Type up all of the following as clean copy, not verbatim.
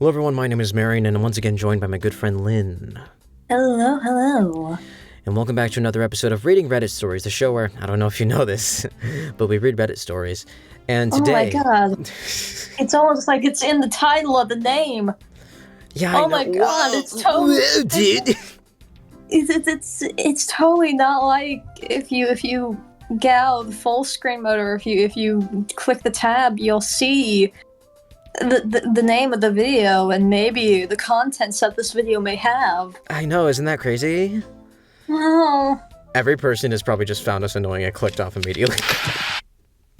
Hello everyone, my name is Marion, and I'm once again joined by my good friend Lynn. Hello, hello. And welcome back to another episode of Reading Reddit Stories, the show where, I don't know if you know this, but we read Reddit stories. And today... Oh my god. It's almost like it's in the title of the name. Yeah, I know. Oh my god, Whoa, it's totally... whoa, dude. It's totally not like if you get out the full screen mode, or if you click the tab, you'll see the name of the video and maybe the contents that this video may have. I know, isn't that crazy? Oh, Every person has probably just found us annoying and clicked off immediately.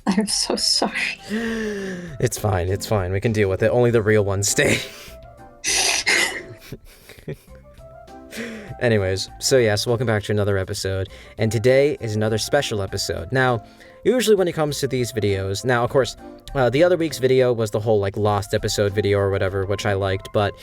I'm so sorry. It's fine, we can deal with it. Only the real ones stay. Anyways, so welcome back to another episode, and today is another special episode. Now, usually when it comes to these videos, now of course, the other week's video was the whole like lost episode video or whatever, which I liked, but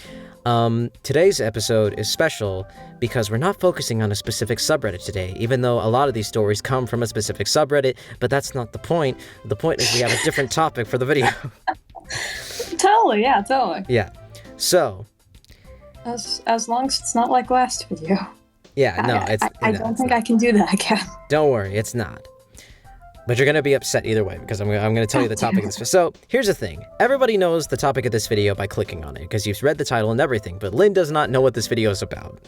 today's episode is special because we're not focusing on a specific subreddit today, even though a lot of these stories come from a specific subreddit, but that's not the point. The point is we have a different topic for the video. Totally. Yeah, so... As long as it's not like last video. Yeah, no, I don't think I can do that again. Don't worry, it's not. But you're gonna be upset either way, because I'm gonna tell you the topic of this. So, here's the thing. Everybody knows the topic of this video by clicking on it, because you've read the title and everything, but Lynn does not know what this video is about.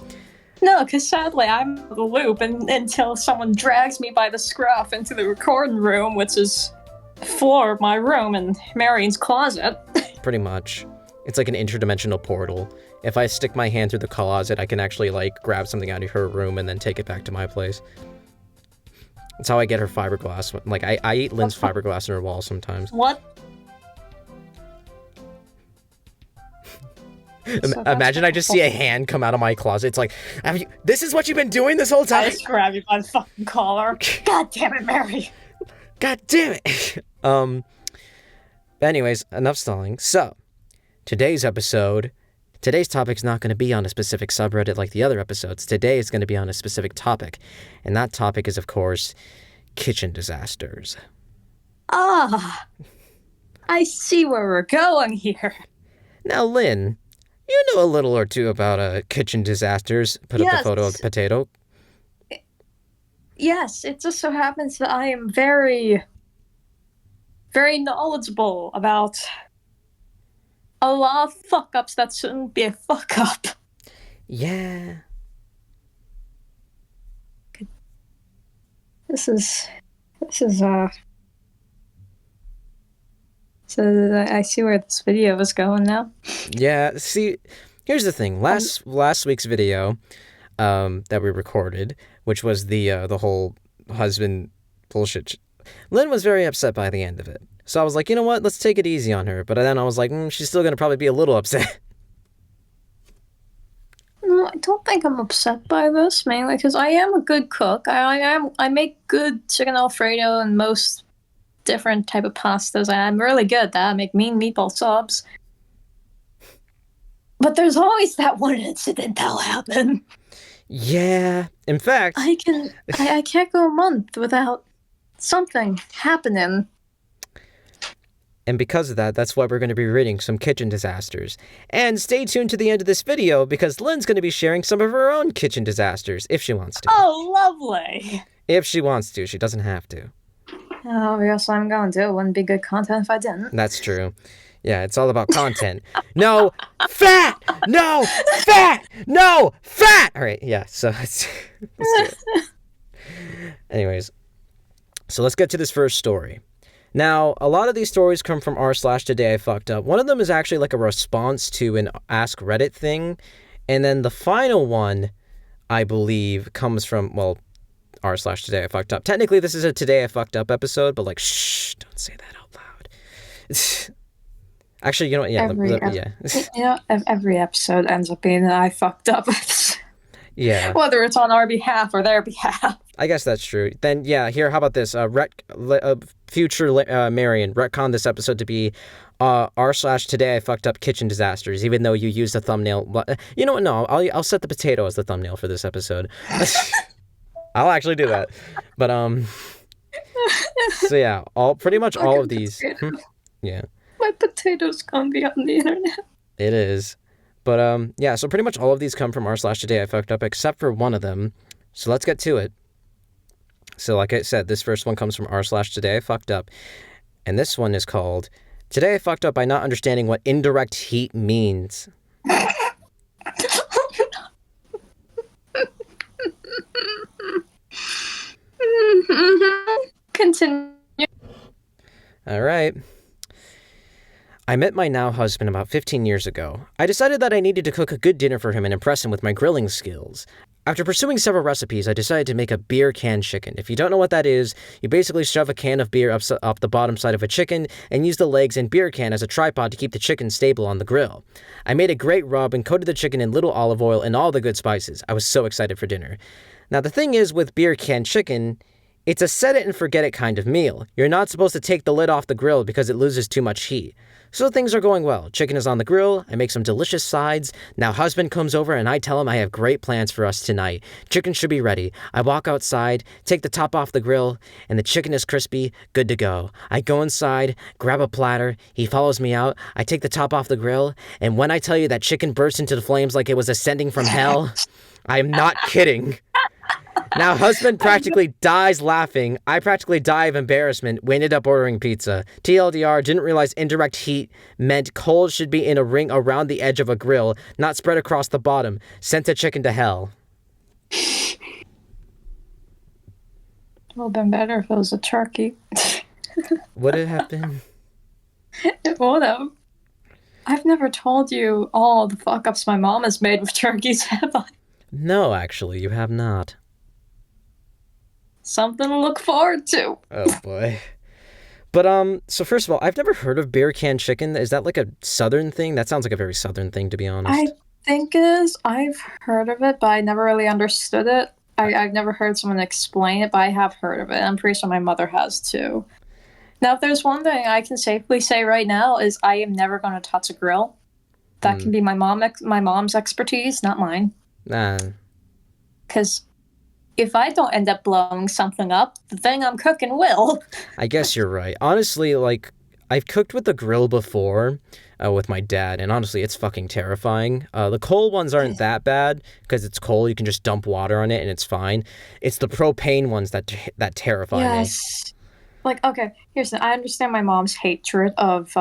No, because sadly I'm in the loop until someone drags me by the scruff into the recording room, which is the floor of my room and Marion's closet. Pretty much. It's like an interdimensional portal. If I stick my hand through the closet, I can actually, like, grab something out of her room and then take it back to my place. That's how I get her fiberglass. Like, I eat Lynn's fiberglass in her wall sometimes. What? Imagine I just see a hand come out of my closet. It's like, this is what you've been doing this whole time? I just grab you by the fucking collar. God damn it, Mary! God damn it! But anyways, enough stalling. So, today's topic's not going to be on a specific subreddit like the other episodes. Today is going to be on a specific topic. And that topic is, of course, kitchen disasters. Ah, I see where we're going here. Now, Lynn, you know a little or two about kitchen disasters. Put up the photo of the potato. Yes, it just so happens that I am very, very knowledgeable about a lot of fuck-ups that shouldn't be a fuck-up. Yeah. So I see where this video is going now. Yeah, see, here's the thing. Last week's video that we recorded, which was the whole husband bullshit, Lynn was very upset by the end of it. So I was like, you know what, let's take it easy on her. But then I was like, she's still going to probably be a little upset. No, I don't think I'm upset by this, mainly because I am a good cook. I make good chicken alfredo and most different type of pastas. I'm really good at that. I make mean meatball subs. But there's always that one incident that'll happen. Yeah, in fact... I can't go a month without something happening. And because of that, that's why we're going to be reading some kitchen disasters. And stay tuned to the end of this video, because Lynn's going to be sharing some of her own kitchen disasters, if she wants to. Oh, lovely! If she wants to. She doesn't have to. Oh, yes, I'm going to. It wouldn't be good content if I didn't. That's true. Yeah, it's all about content. No fat! No fat! No fat! All right, yeah, so let's do it. Anyways, so let's get to this first story. Now, a lot of these stories come from r/today I fucked up. One of them is actually like a response to an Ask Reddit thing. And then the final one, I believe, comes from, well, r/today I fucked up. Technically, this is a Today I Fucked Up episode, but like, shh, don't say that out loud. Actually, you know what? Yeah, every episode ends up being an I fucked up episode. Yeah. Whether it's on our behalf or their behalf. I guess that's true. Then, yeah, here, how about this? Future Marion, retcon this episode to be r/today I fucked up kitchen disasters, even though you used a thumbnail. You know what? No, I'll set the potato as the thumbnail for this episode. I'll actually do that. But, so yeah, pretty much all of these. Yeah. My potato's gonna be on the internet. It is. But yeah, so pretty much all of these come from r/today I fucked up, except for one of them. So let's get to it. So like I said, this first one comes from r/today I fucked up. And this one is called Today I fucked up by not understanding what indirect heat means. Continue. All right. I met my now husband about 15 years ago. I decided that I needed to cook a good dinner for him and impress him with my grilling skills. After pursuing several recipes, I decided to make a beer can chicken. If you don't know what that is, you basically shove a can of beer up the bottom side of a chicken and use the legs and beer can as a tripod to keep the chicken stable on the grill. I made a great rub and coated the chicken in little olive oil and all the good spices. I was so excited for dinner. Now the thing is with beer can chicken, it's a set it and forget it kind of meal. You're not supposed to take the lid off the grill because it loses too much heat. So things are going well. Chicken is on the grill, I make some delicious sides. Now husband comes over and I tell him I have great plans for us tonight. Chicken should be ready. I walk outside, take the top off the grill, and the chicken is crispy, good to go. I go inside, grab a platter, he follows me out, I take the top off the grill, and when I tell you that chicken burst into the flames like it was ascending from hell, I am not kidding. Now, husband practically dies laughing. I practically die of embarrassment. We ended up ordering pizza. TLDR, didn't realize indirect heat meant coals should be in a ring around the edge of a grill, not spread across the bottom. Sent the chicken to hell. It would have been better if it was a turkey. Would it have been? It would have. I've never told you all the fuck ups my mom has made with turkeys, have I? No, actually, you have not. Something to look forward to. Oh, boy. But, so first of all, I've never heard of beer can chicken. Is that like a southern thing? That sounds like a very southern thing, to be honest. I think it is. I've heard of it, but I never really understood it. I've never heard someone explain it, but I have heard of it. I'm pretty sure my mother has too. Now, if there's one thing I can safely say right now is I am never going to touch a grill. That can be my mom's expertise, not mine. Nah. Because if I don't end up blowing something up, the thing I'm cooking will. I guess you're right. Honestly, like, I've cooked with the grill before with my dad, and honestly, it's fucking terrifying. The coal ones aren't that bad because it's coal. You can just dump water on it and it's fine. It's the propane ones that terrify me. Yes. Like, okay, here's the I understand my mom's hatred of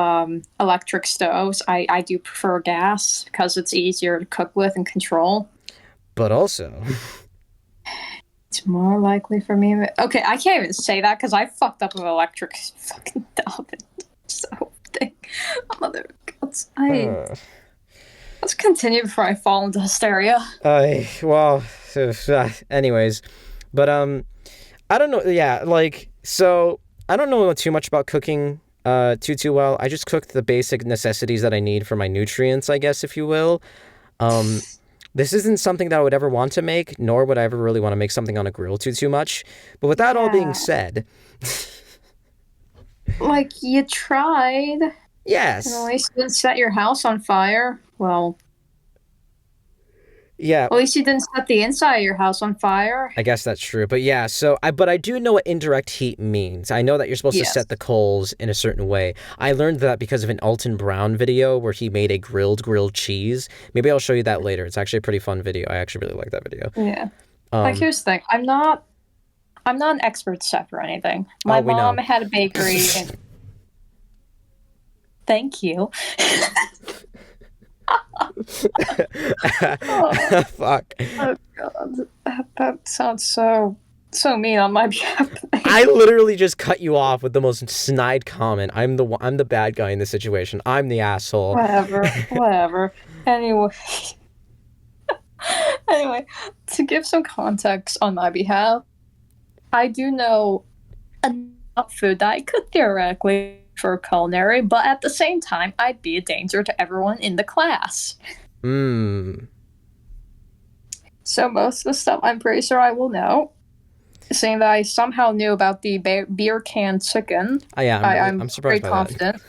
electric stoves. I do prefer gas because it's easier to cook with and control. But also... It's more likely for me. Okay, I can't even say that because I fucked up with electric fucking oven. So, mother gods. Let's continue before I fall into hysteria. Well, anyways, but I don't know. Yeah, like, so I don't know too much about cooking too well. I just cook the basic necessities that I need for my nutrients, I guess, if you will. This isn't something that I would ever want to make, nor would I ever really want to make something on a grill too much. But with that all being said... Like, you tried. Yes. And at least you didn't set your house on fire. Well... Yeah. At least you didn't set the inside of your house on fire. I guess that's true. But yeah, so I do know what indirect heat means. I know that you're supposed to set the coals in a certain way. I learned that because of an Alton Brown video where he made a grilled cheese. Maybe I'll show you that later. It's actually a pretty fun video. I actually really like that video. Yeah. Like, here's the thing. I'm not an expert chef or anything. My mom had a bakery and... Thank you. Fuck. Oh god, that sounds so mean on my behalf. I literally just cut you off with the most snide comment. I'm the bad guy in this situation. I'm the asshole. Whatever. Anyway, to give some context on my behalf, I do know enough food that I could theoretically for culinary, but at the same time, I'd be a danger to everyone in the class. So most of the stuff I'm pretty sure I will know. Saying that I somehow knew about the beer can chicken. I'm surprised very confident. That.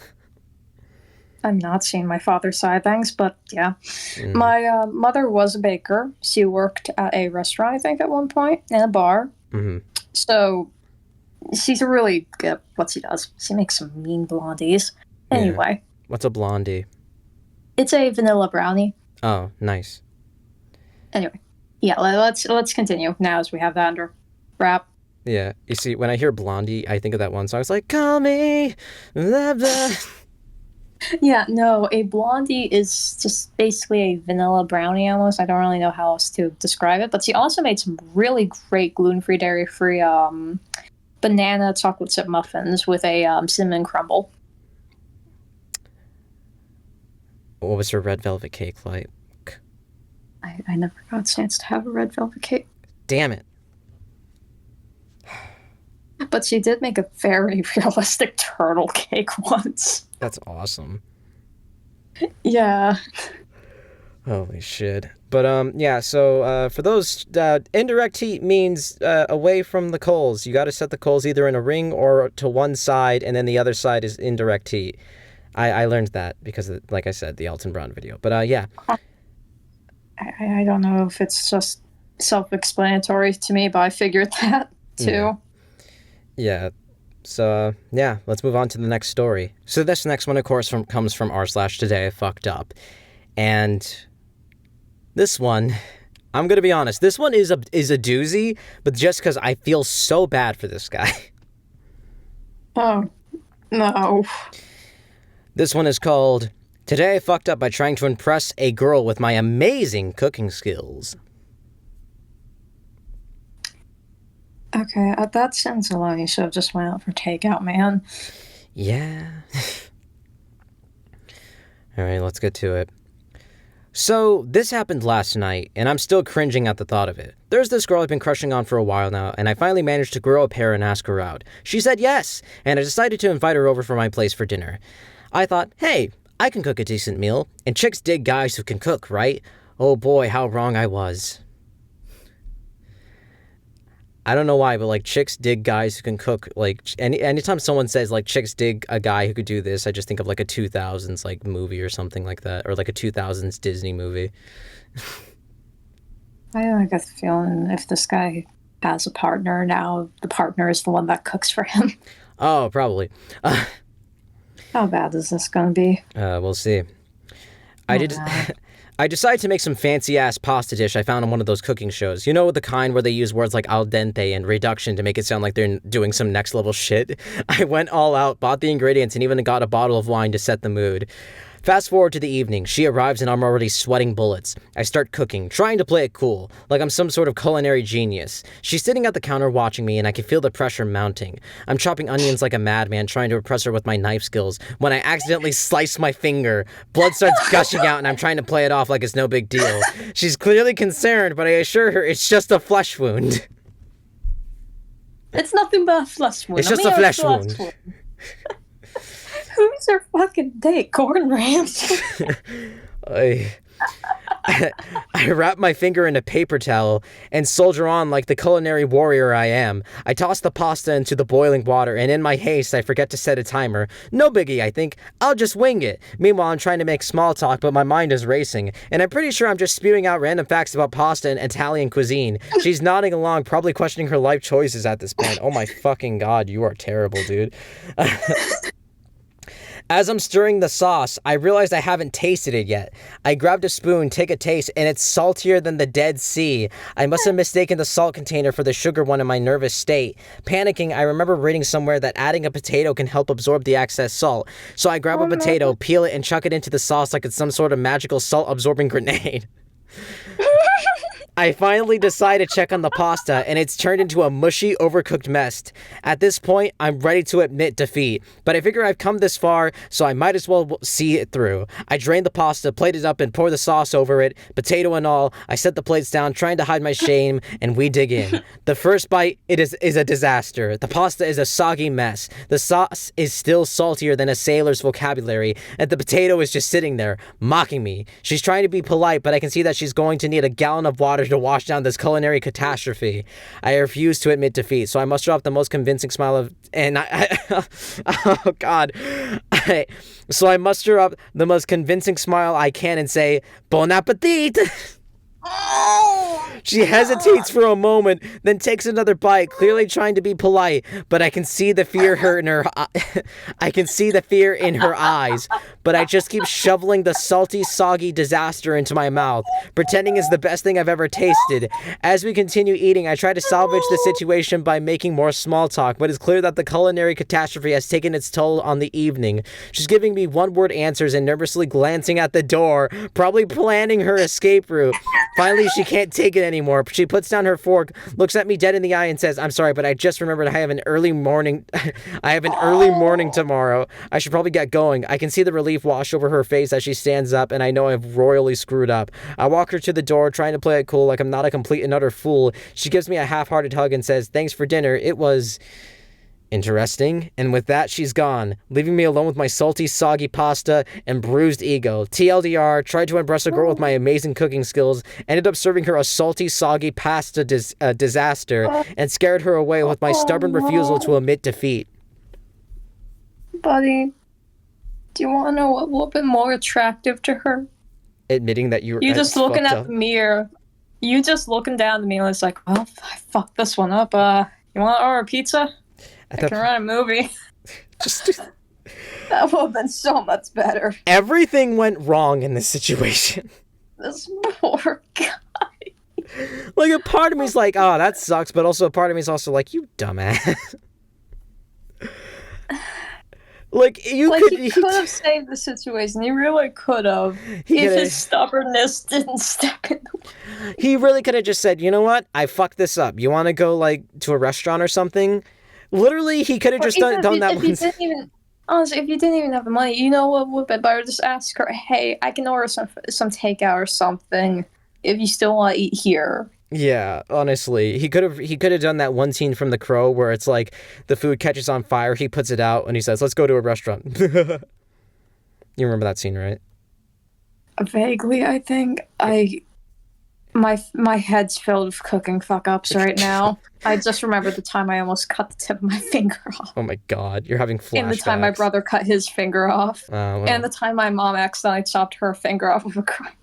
I'm not seeing my father's side of things, but yeah. My mother was a baker. She worked at a restaurant, I think, at one point, and a bar. So... She's a really good at what she does. She makes some mean blondies. Anyway. Yeah. What's a blondie? It's a vanilla brownie. Oh, nice. Anyway, yeah, let's continue now as we have that under wrap. Yeah, you see, when I hear Blondie, I think of that one song. It's like, call me, blah, blah. Yeah, no, a blondie is just basically a vanilla brownie almost. I don't really know how else to describe it, but she also made some really great gluten-free, dairy-free banana chocolate chip muffins with a cinnamon crumble. What was her red velvet cake like? I never got a chance to have a red velvet cake. Damn it. But she did make a very realistic turtle cake once. That's awesome. Yeah. Holy shit. But, yeah, so for those, indirect heat means away from the coals. You got to set the coals either in a ring or to one side, and then the other side is indirect heat. I learned that because, like I said, the Elton Brown video. But, yeah. I don't know if it's just self-explanatory to me, but I figured that, too. Yeah. So, yeah, let's move on to the next story. So this next one, of course, comes from r/today I fucked up. And this one, I'm going to be honest, this one is a doozy, but just because I feel so bad for this guy. Oh, no. This one is called, Today I Fucked Up by Trying to Impress a Girl with My Amazing Cooking Skills. Okay, at that sentence alone, you should have just went out for takeout, man. Yeah. Alright, let's get to it. So, this happened last night, and I'm still cringing at the thought of it. There's this girl I've been crushing on for a while now, and I finally managed to grow a pair and ask her out. She said yes, and I decided to invite her over for my place for dinner. I thought, hey, I can cook a decent meal, and chicks dig guys who can cook, right? Oh boy, how wrong I was. I don't know why, but, like, chicks dig guys who can cook. Like, anytime someone says, like, chicks dig a guy who could do this, I just think of, like, a 2000s, like, movie or something like that. Or, like, a 2000s Disney movie. I get the feeling if this guy has a partner now, the partner is the one that cooks for him. Oh, probably. How bad is this gonna be? We'll see. I decided to make some fancy-ass pasta dish I found on one of those cooking shows. You know, the kind where they use words like al dente and reduction to make it sound like they're doing some next-level shit. I went all out, bought the ingredients, and even got a bottle of wine to set the mood. Fast forward to the evening. She arrives and I'm already sweating bullets. I start cooking, trying to play it cool, like I'm some sort of culinary genius. She's sitting at the counter watching me and I can feel the pressure mounting. I'm chopping onions like a madman, trying to impress her with my knife skills, when I accidentally slice my finger. Blood starts gushing out and I'm trying to play it off like it's no big deal. She's clearly concerned, but I assure her it's just a flesh wound. It's nothing but a flesh wound. It's just a flesh wound. Who's her fucking date? Gordon Ramsay? I wrap my finger in a paper towel and soldier on like the culinary warrior I am. I toss the pasta into the boiling water, and in my haste, I forget to set a timer. No biggie, I think. I'll just wing it. Meanwhile, I'm trying to make small talk, but my mind is racing, and I'm pretty sure I'm just spewing out random facts about pasta and Italian cuisine. She's nodding along, probably questioning her life choices at this point. Oh my fucking god, you are terrible, dude. As I'm stirring the sauce, I realized I haven't tasted it yet. I grabbed a spoon, take a taste, and it's saltier than the Dead Sea. I must have mistaken the salt container for the sugar one in my nervous state. Panicking, I remember reading somewhere that adding a potato can help absorb the excess salt. So I grab a potato, peel it, and chuck it into the sauce like it's some sort of magical salt-absorbing grenade. I finally decide to check on the pasta, and it's turned into a mushy, overcooked mess. At this point, I'm ready to admit defeat, but I figure I've come this far, so I might as well see it through. I drain the pasta, plate it up, and pour the sauce over it, potato and all. I set the plates down, trying to hide my shame, and we dig in. The first bite is a disaster. The pasta is a soggy mess. The sauce is still saltier than a sailor's vocabulary, and the potato is just sitting there, mocking me. She's trying to be polite, but I can see that she's going to need a gallon of water to wash down this culinary catastrophe. I refuse to admit defeat, so I muster up the most convincing smile of, and oh god. So I muster up the most convincing smile I can and say, Bon appetit! She hesitates for a moment, then takes another bite, clearly trying to be polite, but I can see the fear I can see the fear in her eyes, but I just keep shoveling the salty, soggy disaster into my mouth, pretending it's the best thing I've ever tasted. As we continue eating, I try to salvage the situation by making more small talk, but it's clear that the culinary catastrophe has taken its toll on the evening. She's giving me one-word answers and nervously glancing at the door, probably planning her escape route. Finally, she can't take it anymore. She puts down her fork, looks at me dead in the eye, and says, "I'm sorry, but I just remembered I have an early morning. I have an early morning tomorrow. I should probably get going." I can see the relief wash over her face as she stands up, and I know I've royally screwed up. I walk her to the door, trying to play it cool, like I'm not a complete and utter fool. She gives me a half-hearted hug and says, "Thanks for dinner. It was interesting." And with that, she's gone, leaving me alone with my salty, soggy pasta and bruised ego. TLDR, tried to impress a girl with my amazing cooking skills, ended up serving her a salty, soggy pasta disaster, and scared her away with my stubborn refusal to admit defeat. Buddy, do you want to know what would have been more attractive to her? Admitting that you were just looking at the mirror. You just looking down the mirror. It's like, well, I fucked this one up. You want to order a pizza? I can run a movie. That would have been so much better. Everything went wrong in this situation. This poor guy. Like, a part of me's like, oh, that sucks, but also a part of me's also like, you dumbass. He could have saved the situation. He really could have. If his stubbornness didn't step in the way. He really could have just said, you know what? I fucked this up. You want to go, to a restaurant or something? Literally, he could have just done that once. Honestly, if you didn't even have the money, you know what would be better? Just ask her, hey, I can order some takeout or something if you still want to eat here. Yeah, honestly, he could have done that one scene from The Crow where it's like the food catches on fire, he puts it out, and he says, "Let's go to a restaurant." You remember that scene, right? Vaguely, I think. My head's filled with cooking fuck-ups right now. I just remember the time I almost cut the tip of my finger off. Oh my god, you're having flashbacks. And the time my brother cut his finger off. Well. And the time my mom accidentally chopped her finger off with a knife.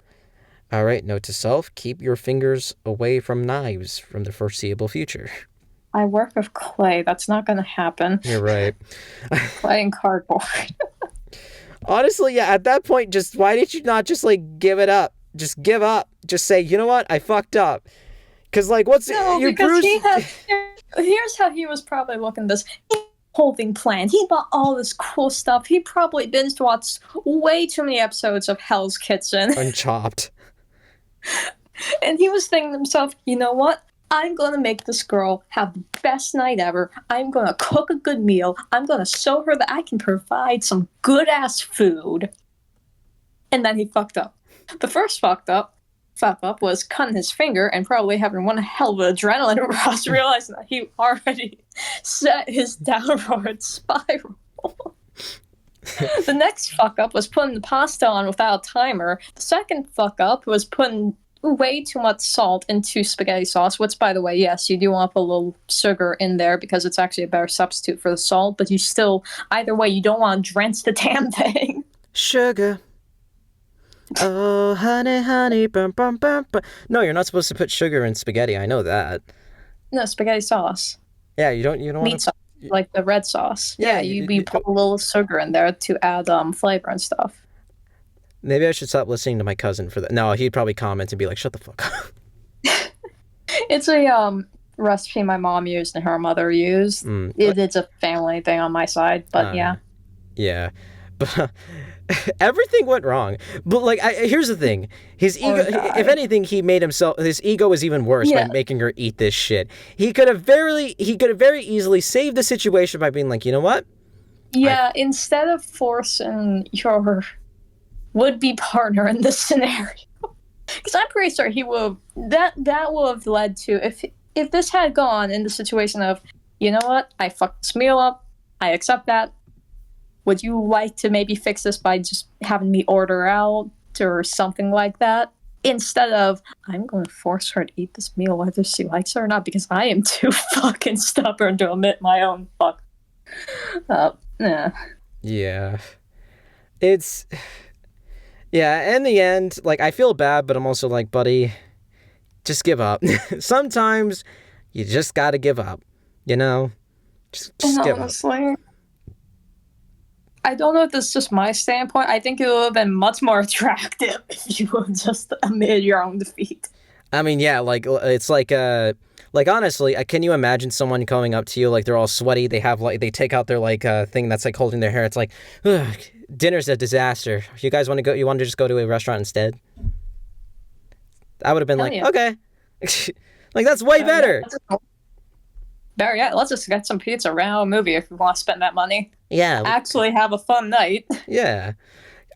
All right, note to self, keep your fingers away from knives from the foreseeable future. I work with clay. That's not going to happen. You're right. Clay and cardboard. Honestly, yeah, at that point, why did you not just, give it up? Just give up. Just say, you know what? I fucked up. Because, here's how he was probably looking at this whole thing planned. He bought all this cool stuff. He probably binge-watched way too many episodes of Hell's Kitchen. Unchopped. And he was thinking to himself, you know what? I'm going to make this girl have the best night ever. I'm going to cook a good meal. I'm going to show her that I can provide some good-ass food. And then he fucked up. The first fuck up was cutting his finger and probably having one hell of an adrenaline rush, realizing that he already set his downward spiral. The next fuck up was putting the pasta on without a timer. The second fuck up was putting way too much salt into spaghetti sauce, which, by the way, yes, you do want to put a little sugar in there because it's actually a better substitute for the salt, but you still, either way, you don't want to drench the damn thing. Sugar. Oh, honey, honey, bum, bum, bum, bum. No, you're not supposed to put sugar in spaghetti. I know that. No, spaghetti sauce. Yeah, you don't meat sauce, like the red sauce. Yeah, you put a little sugar in there to add flavor and stuff. Maybe I should stop listening to my cousin for that. No, he'd probably comment and be like, "Shut the fuck up." It's a recipe my mom used and her mother used. It's a family thing on my side, but yeah. Yeah, but. Everything went wrong, but here's the thing: his ego. If anything, he made himself. His ego was even worse by making her eat this shit. He could have very easily saved the situation by being like, you know what? Yeah, instead of forcing your would-be partner in this scenario, because I'm pretty sure he would. That would have led to if this had gone in the situation of, you know what? I fucked this meal up. I accept that. Would you like to maybe fix this by just having me order out or something like that? Instead of, I'm going to force her to eat this meal whether she likes it or not because I am too fucking stubborn to admit my own fuck. Yeah. It's... Yeah, in the end, I feel bad, but I'm also like, buddy, just give up. Sometimes you just gotta give up. You know, just And give up. honestly, I don't know if this is just my standpoint. I think it would have been much more attractive if you would just admitted your own defeat. I mean, yeah, like it's like honestly, can you imagine someone coming up to you like they're all sweaty? They have like they take out their like thing that's like holding their hair. It's like, ugh, dinner's a disaster. You guys want to go? You want to just go to a restaurant instead? I would have been Hell like, yeah. okay, like that's way better. Yeah, let's just get some pizza, rent out a movie if we want to spend that money. Yeah, Actually have a fun night. yeah.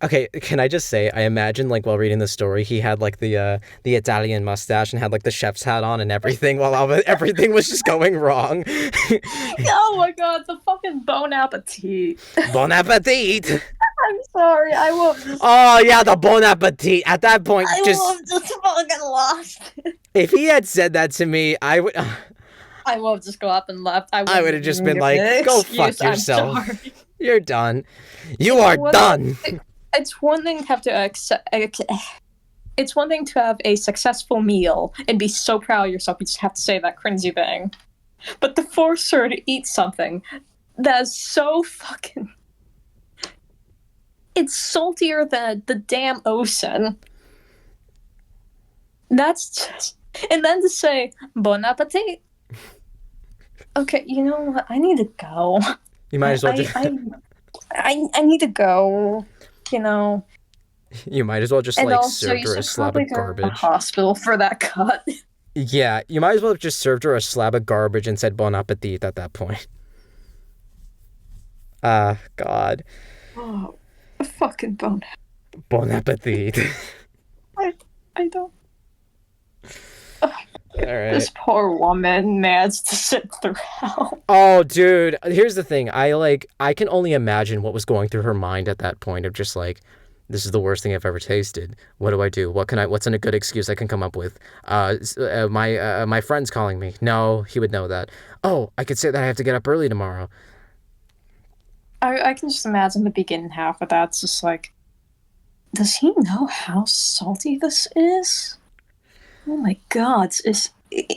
Okay, can I just say, I imagine like while reading the story, he had like the Italian mustache and had like the chef's hat on and everything while everything was just going wrong. Oh my god, the fucking Bon Appetit. Bon appetit! I'm sorry, I will just. Oh yeah, the bon appetit. At that point, I just will have just fucking lost. if he had said that to me, I would. I will have just go up and left. I would have just been like, "Go fuck yourself. You're done. You are done." It's one thing to have to accept. It's one thing to have a successful meal and be so proud of yourself. You just have to say that cringy thing. But to force her to eat something that is so fucking. It's saltier than the damn ocean. That's just. And then to say, bon appetit. Okay, you know what? I need to go. You might as well I need to go. You know. You might as well just And like also, served you her a should slab probably of go to garbage. the hospital for that cut. Yeah, you might as well have just served her a slab of garbage and said bon appetit at that point. Ah, God. Oh, a fucking bone. Bon appetit. I don't. All right. This poor woman managed to sit through hell. Oh, dude. Here's the thing. I can only imagine what was going through her mind at that point of just like, this is the worst thing I've ever tasted. What do I do? What's a good excuse I can come up with? My friend's calling me. No, he would know that. Oh, I could say that I have to get up early tomorrow. I can just imagine the beginning half of that. It's just like, does he know how salty this is? Oh my god,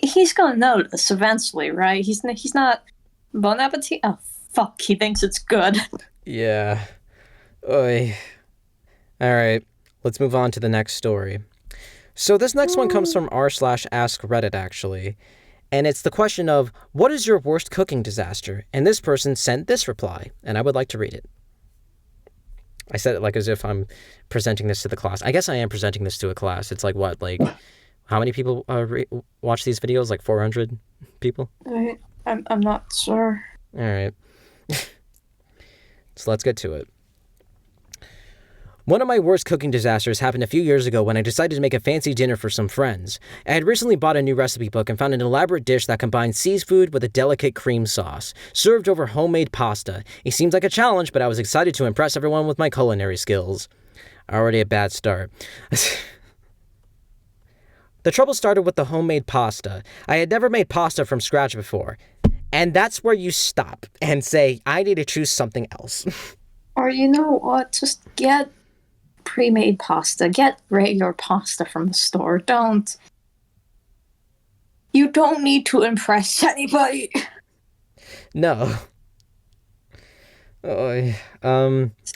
he's gonna notice eventually, right? He's not bon appetit. Oh fuck, he thinks it's good. Yeah. Oy. All right, let's move on to the next story. So this next one comes from r/ask Reddit actually, and it's the question of what is your worst cooking disaster? And this person sent this reply, and I would like to read it. I said it like as if I'm presenting this to the class. I guess I am presenting this to a class. It's like what, like. How many people watch these videos? Like 400 people? I'm not sure. All right. So let's get to it. One of my worst cooking disasters happened a few years ago when I decided to make a fancy dinner for some friends. I had recently bought a new recipe book and found an elaborate dish that combined seafood with a delicate cream sauce, served over homemade pasta. It seemed like a challenge, but I was excited to impress everyone with my culinary skills. Already a bad start. The trouble started with the homemade pasta. I had never made pasta from scratch before. And that's where you stop and say, I need to choose something else. Or you know what? Just get pre-made pasta. Get regular pasta from the store. You don't need to impress anybody. No. As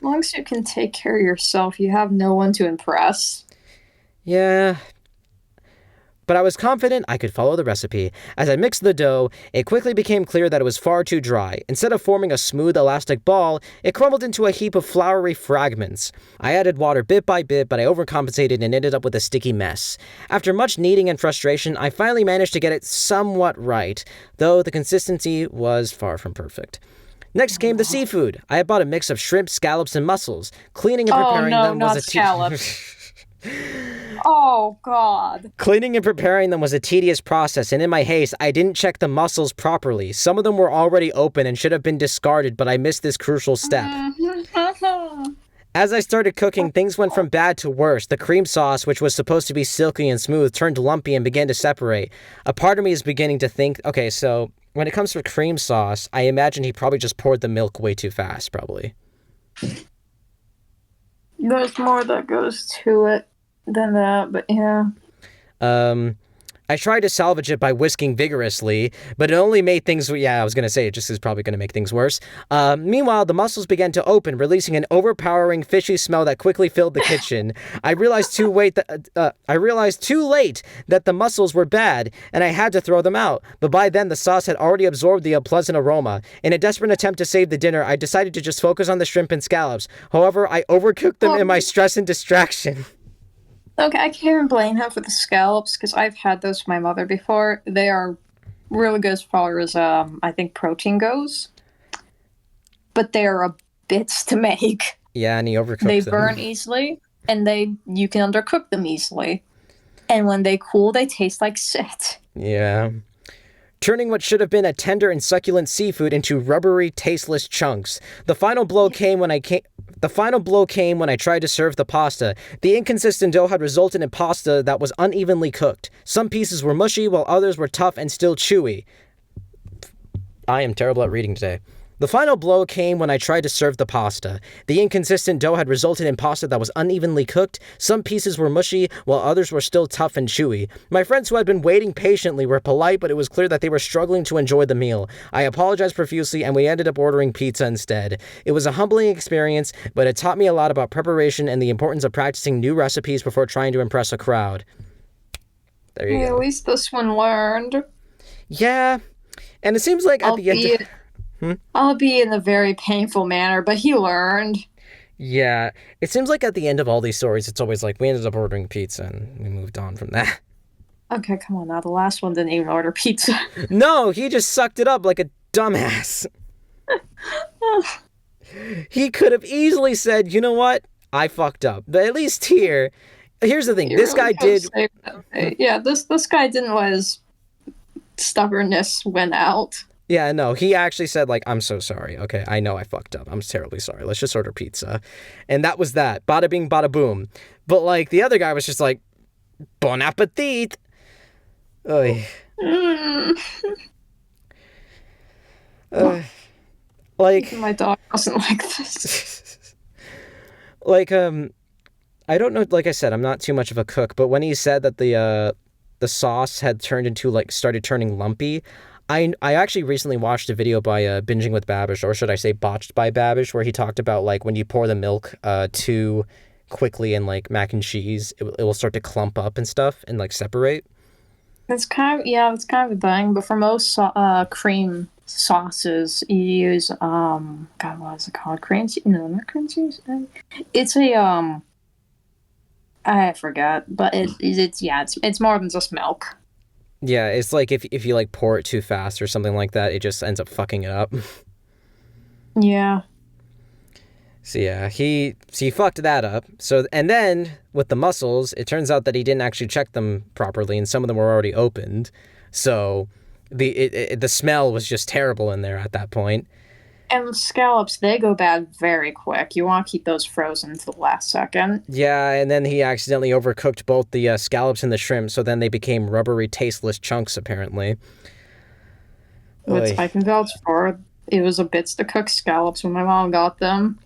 long as you can take care of yourself, you have no one to impress. Yeah. But I was confident I could follow the recipe. As I mixed the dough, it quickly became clear that it was far too dry. Instead of forming a smooth, elastic ball, it crumbled into a heap of floury fragments. I added water bit by bit, but I overcompensated and ended up with a sticky mess. After much kneading and frustration, I finally managed to get it somewhat right, though the consistency was far from perfect. Next came the seafood. I had bought a mix of shrimp, scallops, and mussels. Cleaning and preparing them was a scallops. Oh, God. Cleaning and preparing them was a tedious process, and in my haste, I didn't check the mussels properly. Some of them were already open and should have been discarded, but I missed this crucial step. As I started cooking, things went from bad to worse. The cream sauce, which was supposed to be silky and smooth, turned lumpy and began to separate. A part of me is beginning to think, okay, so when it comes to cream sauce, I imagine he probably just poured the milk way too fast, probably. There's more that goes to it than that, but yeah. I tried to salvage it by whisking vigorously, but it only made things... Yeah, I was going to say, it just is probably going to make things worse. Meanwhile, the mussels began to open, releasing an overpowering fishy smell that quickly filled the kitchen. I realized too late that the mussels were bad, and I had to throw them out. But by then, the sauce had already absorbed the unpleasant aroma. In a desperate attempt to save the dinner, I decided to just focus on the shrimp and scallops. However, I overcooked them in my stress and distraction. Okay, I can't even blame him for the scallops because I've had those for my mother before. They are really good as far as I think protein goes, but they're a bits to make. Yeah, and he overcooked them. They burn easily, and you can undercook them easily. And when they cool, they taste like shit. Yeah. Turning what should have been a tender and succulent seafood into rubbery, tasteless chunks. The final blow came when I tried to serve the pasta. The inconsistent dough had resulted in pasta that was unevenly cooked. Some pieces were mushy, while others were tough and still chewy. I am terrible at reading today. The final blow came when I tried to serve the pasta. The inconsistent dough had resulted in pasta that was unevenly cooked. Some pieces were mushy, while others were still tough and chewy. My friends who had been waiting patiently were polite, but it was clear that they were struggling to enjoy the meal. I apologized profusely, and we ended up ordering pizza instead. It was a humbling experience, but it taught me a lot about preparation and the importance of practicing new recipes before trying to impress a crowd. There you go. At least this one learned. Yeah, and it seems like at the end... Albeit in a very painful manner, but he learned. Yeah, it seems like at the end of all these stories, it's always like, we ended up ordering pizza and we moved on from that. Okay, come on now. The last one didn't even order pizza. No, he just sucked it up like a dumbass. He could have easily said, you know what? I fucked up. But at least here's the thing. This guy did... Yeah, this guy didn't let his stubbornness win out. Yeah, no, he actually said, like, I'm so sorry. Okay, I know I fucked up. I'm terribly sorry. Let's just order pizza. And that was that. Bada bing, bada boom. But, like, the other guy was just like, bon appetit. Like, my dog wasn't like this. Like, I don't know, like I said, I'm not too much of a cook, but when he said that the sauce had turned into, like, started turning lumpy, I actually recently watched a video by Binging with Babish, or should I say Botched by Babish, where he talked about, like, when you pour the milk too quickly in, like, mac and cheese, it will start to clump up and stuff and, like, separate. It's kind of a thing, but for most cream sauces, you use, God, what is it called? Cream cheese? No, not cream cheese. It's a, I forget, but it's more than just milk. Yeah, it's like if you like pour it too fast or something like that, it just ends up fucking it up. Yeah. So yeah, he fucked that up. So, and then with the mussels, it turns out that he didn't actually check them properly, and some of them were already opened. So the smell was just terrible in there at that point. And scallops, they go bad very quick. You want to keep those frozen to the last second. Yeah, and then he accidentally overcooked both the scallops and the shrimp, so then they became rubbery, tasteless chunks, apparently. Which I can vouch for. It was a bits to cook scallops when my mom got them.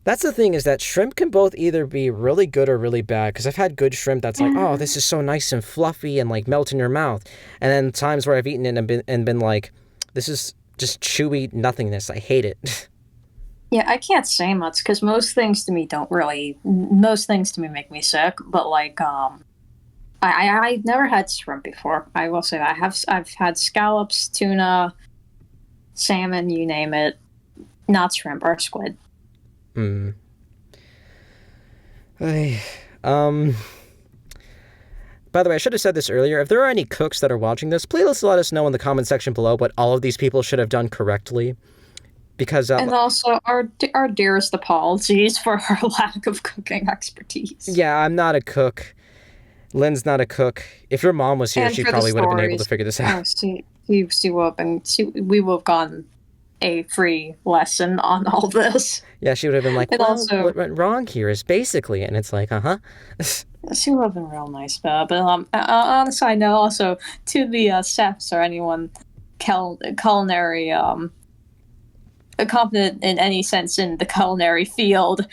That's the thing, is that shrimp can both either be really good or really bad, because I've had good shrimp that's like, oh, this is so nice and fluffy and, like, melt in your mouth. And then times where I've eaten it and been like, this is just chewy nothingness. I hate it. Yeah, I can't say much because most things to me make me sick. But like, I've never had shrimp before. I will say that I've had scallops, tuna, salmon, you name it. Not shrimp or squid. By the way, I should have said this earlier. If there are any cooks that are watching this, please let us know in the comment section below what all of these people should have done correctly. Because and also our dearest apologies for our lack of cooking expertise. Yeah, I'm not a cook. Lynn's not a cook. If your mom was here, she probably would have been able to figure this out. We will have gotten a free lesson on all this. Yeah, she would have been like, well, also, what went wrong here is basically, and it's like, She would have been real nice, but on a side note, also to the chefs or anyone culinary competent in any sense in the culinary field,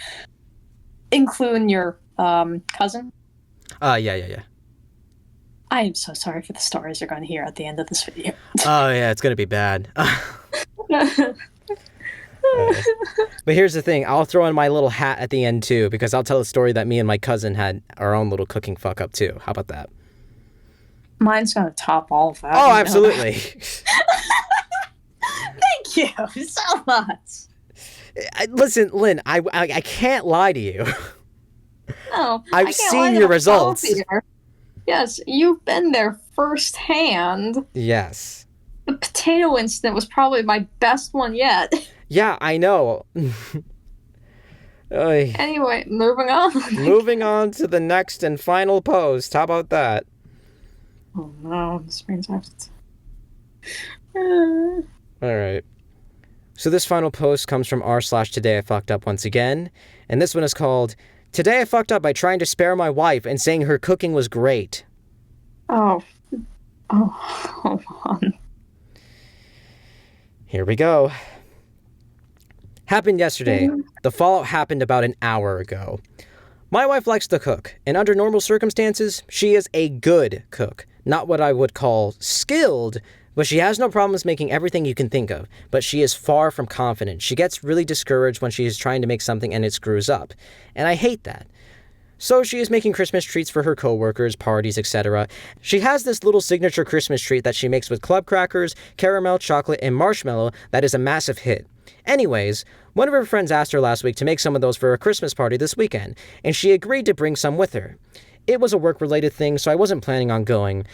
including your cousin. Yeah. I am so sorry for the stories you're going to hear at the end of this video. Oh, yeah, it's going to be bad. But here's the thing. I'll throw in my little hat at the end, too, because I'll tell a story that me and my cousin had our own little cooking fuck-up, too. How about that? Mine's going to top all of that. Oh, absolutely. Thank you so much. Listen, Lynn, I can't lie to you. No, I've seen your results. Yes, you've been there firsthand. Yes. The potato incident was probably my best one yet. Yeah, I know. Anyway, moving on. Moving on to the next and final post. How about that? Oh no, this means I have to... Alright. So this final post comes from r/Today I Fucked Up once again. And this one is called, Today I fucked up by trying to spare my wife and saying her cooking was great. Oh, hold on. Here we go. Happened yesterday. The fallout happened about an hour ago. My wife likes to cook, and under normal circumstances, she is a good cook. Not what I would call skilled, but she has no problems making everything you can think of. But she is far from confident. She gets really discouraged when she is trying to make something and it screws up. And I hate that. So she is making Christmas treats for her coworkers, parties, etc. She has this little signature Christmas treat that she makes with club crackers, caramel, chocolate, and marshmallow that is a massive hit. Anyways, one of her friends asked her last week to make some of those for a Christmas party this weekend, and she agreed to bring some with her. It was a work-related thing, so I wasn't planning on going.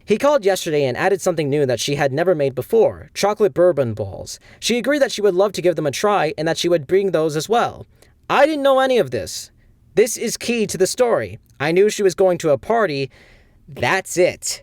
He called yesterday and added something new that she had never made before, chocolate bourbon balls. She agreed that she would love to give them a try and that she would bring those as well. I didn't know any of this. This is key to the story. I knew she was going to a party. That's it.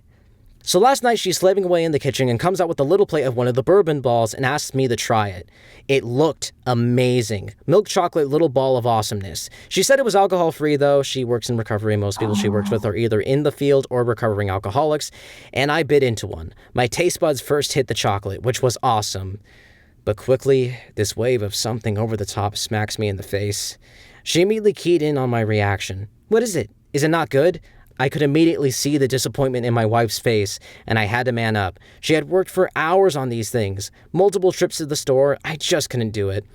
So last night she's slaving away in the kitchen and comes out with a little plate of one of the bourbon balls and asks me to try it. It looked amazing. Milk chocolate little ball of awesomeness. She said it was alcohol-free though. She works in recovery. Most people she works with are either in the field or recovering alcoholics. And I bit into one. My taste buds first hit the chocolate, which was awesome. But quickly, this wave of something over the top smacks me in the face. She immediately keyed in on my reaction. What is it? Is it not good? I could immediately see the disappointment in my wife's face, and I had to man up. She had worked for hours on these things. Multiple trips to the store. I just couldn't do it.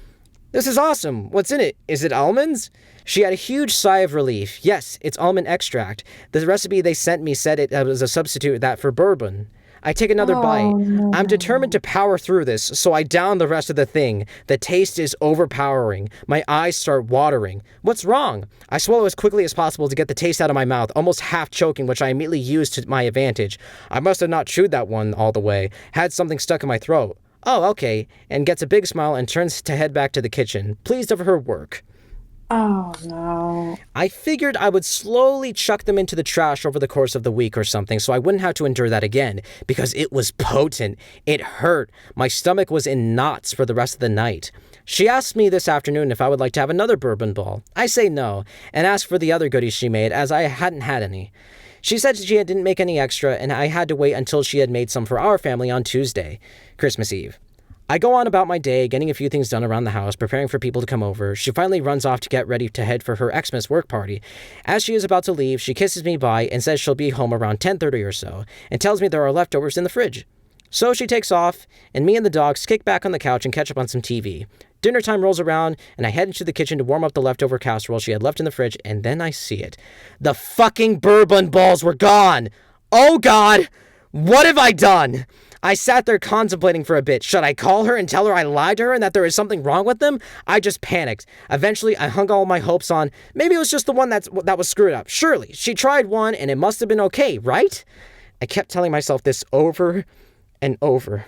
This is awesome. What's in it? Is it almonds? She had a huge sigh of relief. Yes, it's almond extract. The recipe they sent me said it was a substitute that for bourbon. I take another bite. No. I'm determined to power through this, so I down the rest of the thing. The taste is overpowering. My eyes start watering. What's wrong? I swallow as quickly as possible to get the taste out of my mouth, almost half choking, which I immediately use to my advantage. I must have not chewed that one all the way. Had something stuck in my throat. Oh, okay. And gets a big smile and turns to head back to the kitchen, pleased of her work. Oh, no. I figured I would slowly chuck them into the trash over the course of the week or something so I wouldn't have to endure that again, because it was potent. It hurt. My stomach was in knots for the rest of the night. She asked me this afternoon if I would like to have another bourbon ball. I say no, and asked for the other goodies she made, as I hadn't had any. She said she didn't make any extra, and I had to wait until she had made some for our family on Tuesday, Christmas Eve. I go on about my day, getting a few things done around the house, preparing for people to come over. She finally runs off to get ready to head for her Xmas work party. As she is about to leave, she kisses me bye and says she'll be home around 10:30 or so, and tells me there are leftovers in the fridge. So she takes off, and me and the dogs kick back on the couch and catch up on some TV. Dinner time rolls around, and I head into the kitchen to warm up the leftover casserole she had left in the fridge, and then I see it. The fucking bourbon balls were gone! Oh God! What have I done? I sat there contemplating for a bit. Should I call her and tell her I lied to her and that there is something wrong with them? I just panicked. Eventually, I hung all my hopes on, maybe it was just the one that was screwed up. Surely, she tried one and it must have been okay, right? I kept telling myself this over and over.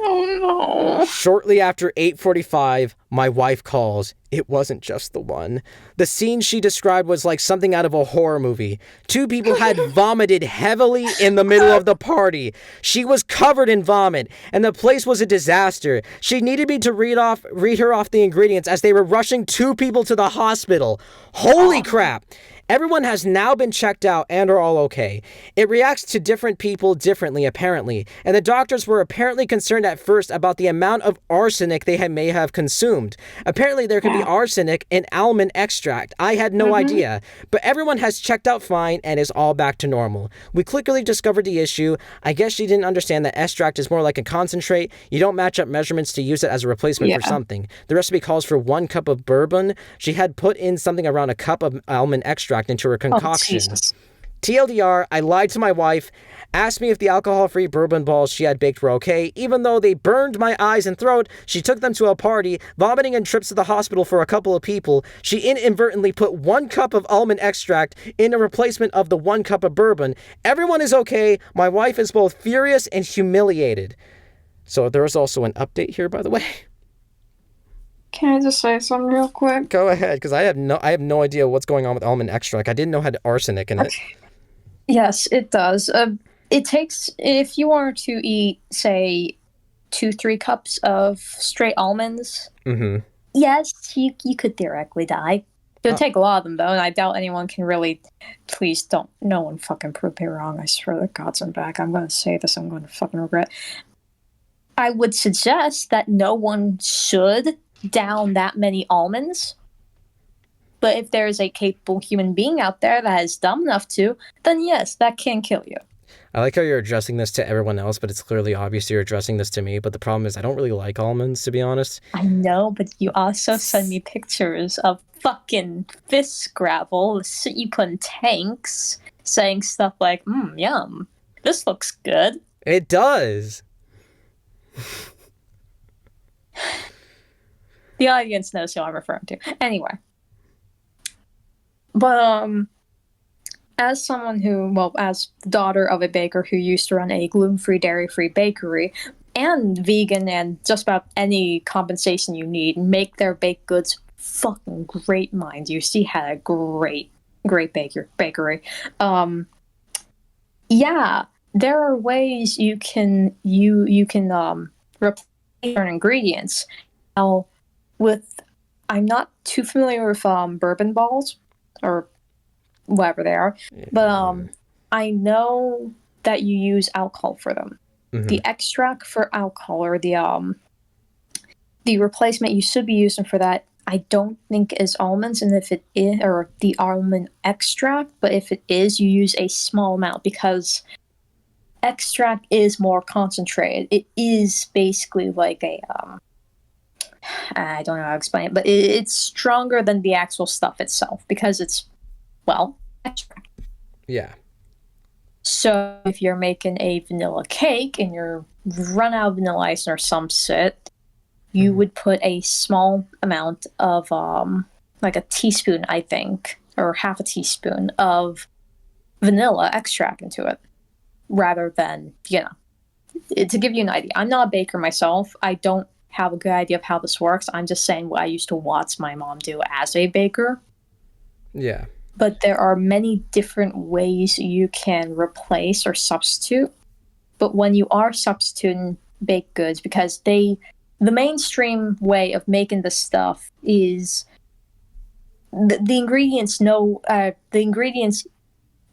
Oh, no. Shortly after 8:45, my wife calls. It wasn't just the one. The scene she described was like something out of a horror movie. Two people had vomited heavily in the middle of the party. She was covered in vomit, and the place was a disaster. She needed me to read her off the ingredients as they were rushing two people to the hospital. Holy crap! Everyone has now been checked out and are all okay. It reacts to different people differently, apparently, and the doctors were apparently concerned at first about the amount of arsenic they may have consumed. Apparently, there could be arsenic in almond extract. I had no idea, but everyone has checked out fine and is all back to normal. We quickly discovered the issue. I guess she didn't understand that extract is more like a concentrate. You don't match up measurements to use it as a replacement for something. The recipe calls for 1 cup of bourbon. She had put in something around a cup of almond extract into her concoction. TLDR, I lied to my wife, asked me if the alcohol-free bourbon balls she had baked were okay. Even though they burned my eyes and throat, she took them to a party, vomiting and trips to the hospital for a couple of people. She inadvertently put 1 cup of almond extract in a replacement of the 1 cup of bourbon. Everyone is okay. My wife is both furious and humiliated. So there is also an update here, by the way. Can I just say something real quick? Go ahead, because I have no idea what's going on with almond extract. I didn't know it had arsenic in it. Yes, it does. It takes, if you were to eat, say, 2-3 cups of straight almonds, yes, you could theoretically die. It would take a lot of them, though, and I doubt anyone can really. Please don't. No one fucking prove me wrong. I swear to God's I'm back. I'm going to say this. I'm going to fucking regret. I would suggest that no one should down that many almonds. But if there is a capable human being out there that is dumb enough to, then yes, that can kill you. I like how you're addressing this to everyone else, but it's clearly obvious you're addressing this to me. But the problem is I don't really like almonds, to be honest. I know, but you also send me pictures of fucking fist gravel you put in tanks, saying stuff like, yum, this looks good. It does. The audience knows who I'm referring to. Anyway. But, as someone as daughter of a baker who used to run a gluten-free, dairy-free bakery, and vegan and just about any compensation you need, make their baked goods fucking great, mind you. She had a great bakery. Yeah, there are ways you can replace certain ingredients. Now, I'm not too familiar with bourbon balls or whatever they are, but I know that you use alcohol for them. The extract for alcohol, or the replacement you should be using for that, I don't think is almonds, and if it is, or the almond extract, but if it is, you use a small amount because extract is more concentrated. It is basically like a I don't know how to explain it, but it's stronger than the actual stuff itself because it's, extract. Yeah. So if you're making a vanilla cake and you're run out of vanilla ice or some shit, you would put a small amount of, like a teaspoon, I think, or half a teaspoon of vanilla extract into it, rather than, to give you an idea. I'm not a baker myself. I don't have a good idea of how this works. I'm just saying what I used to watch my mom do as a baker. Yeah. But there are many different ways you can replace or substitute. But when you are substituting baked goods, because the mainstream way of making this stuff is the ingredients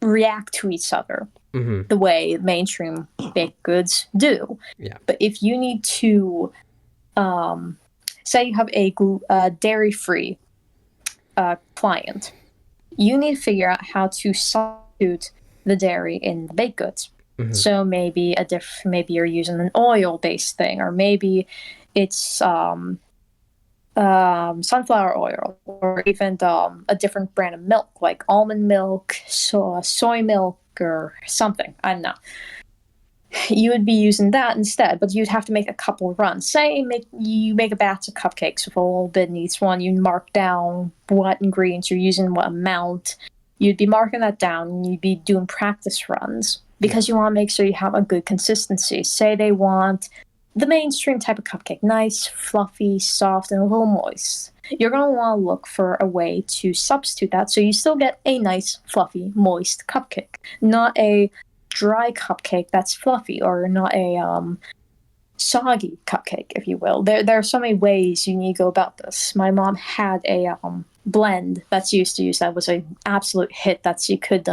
react to each other the way mainstream baked goods do. Yeah. But if you need to say you have a dairy-free client, you need to figure out how to substitute the dairy in the baked goods. So maybe maybe you're using an oil-based thing, or maybe it's sunflower oil, or even a different brand of milk, like almond milk, soy milk, or something. I don't know. You would be using that instead, but you'd have to make a couple runs. Say you make a batch of cupcakes with a little bit in each one. You mark down what ingredients you're using, what amount. You'd be marking that down, and you'd be doing practice runs because you want to make sure you have a good consistency. Say they want the mainstream type of cupcake, nice, fluffy, soft, and a little moist. You're going to want to look for a way to substitute that so you still get a nice, fluffy, moist cupcake, not a dry cupcake that's fluffy, or not a soggy cupcake, if you will. There are so many ways you need to go about this. My mom had a blend that she used to use that was an absolute hit that she could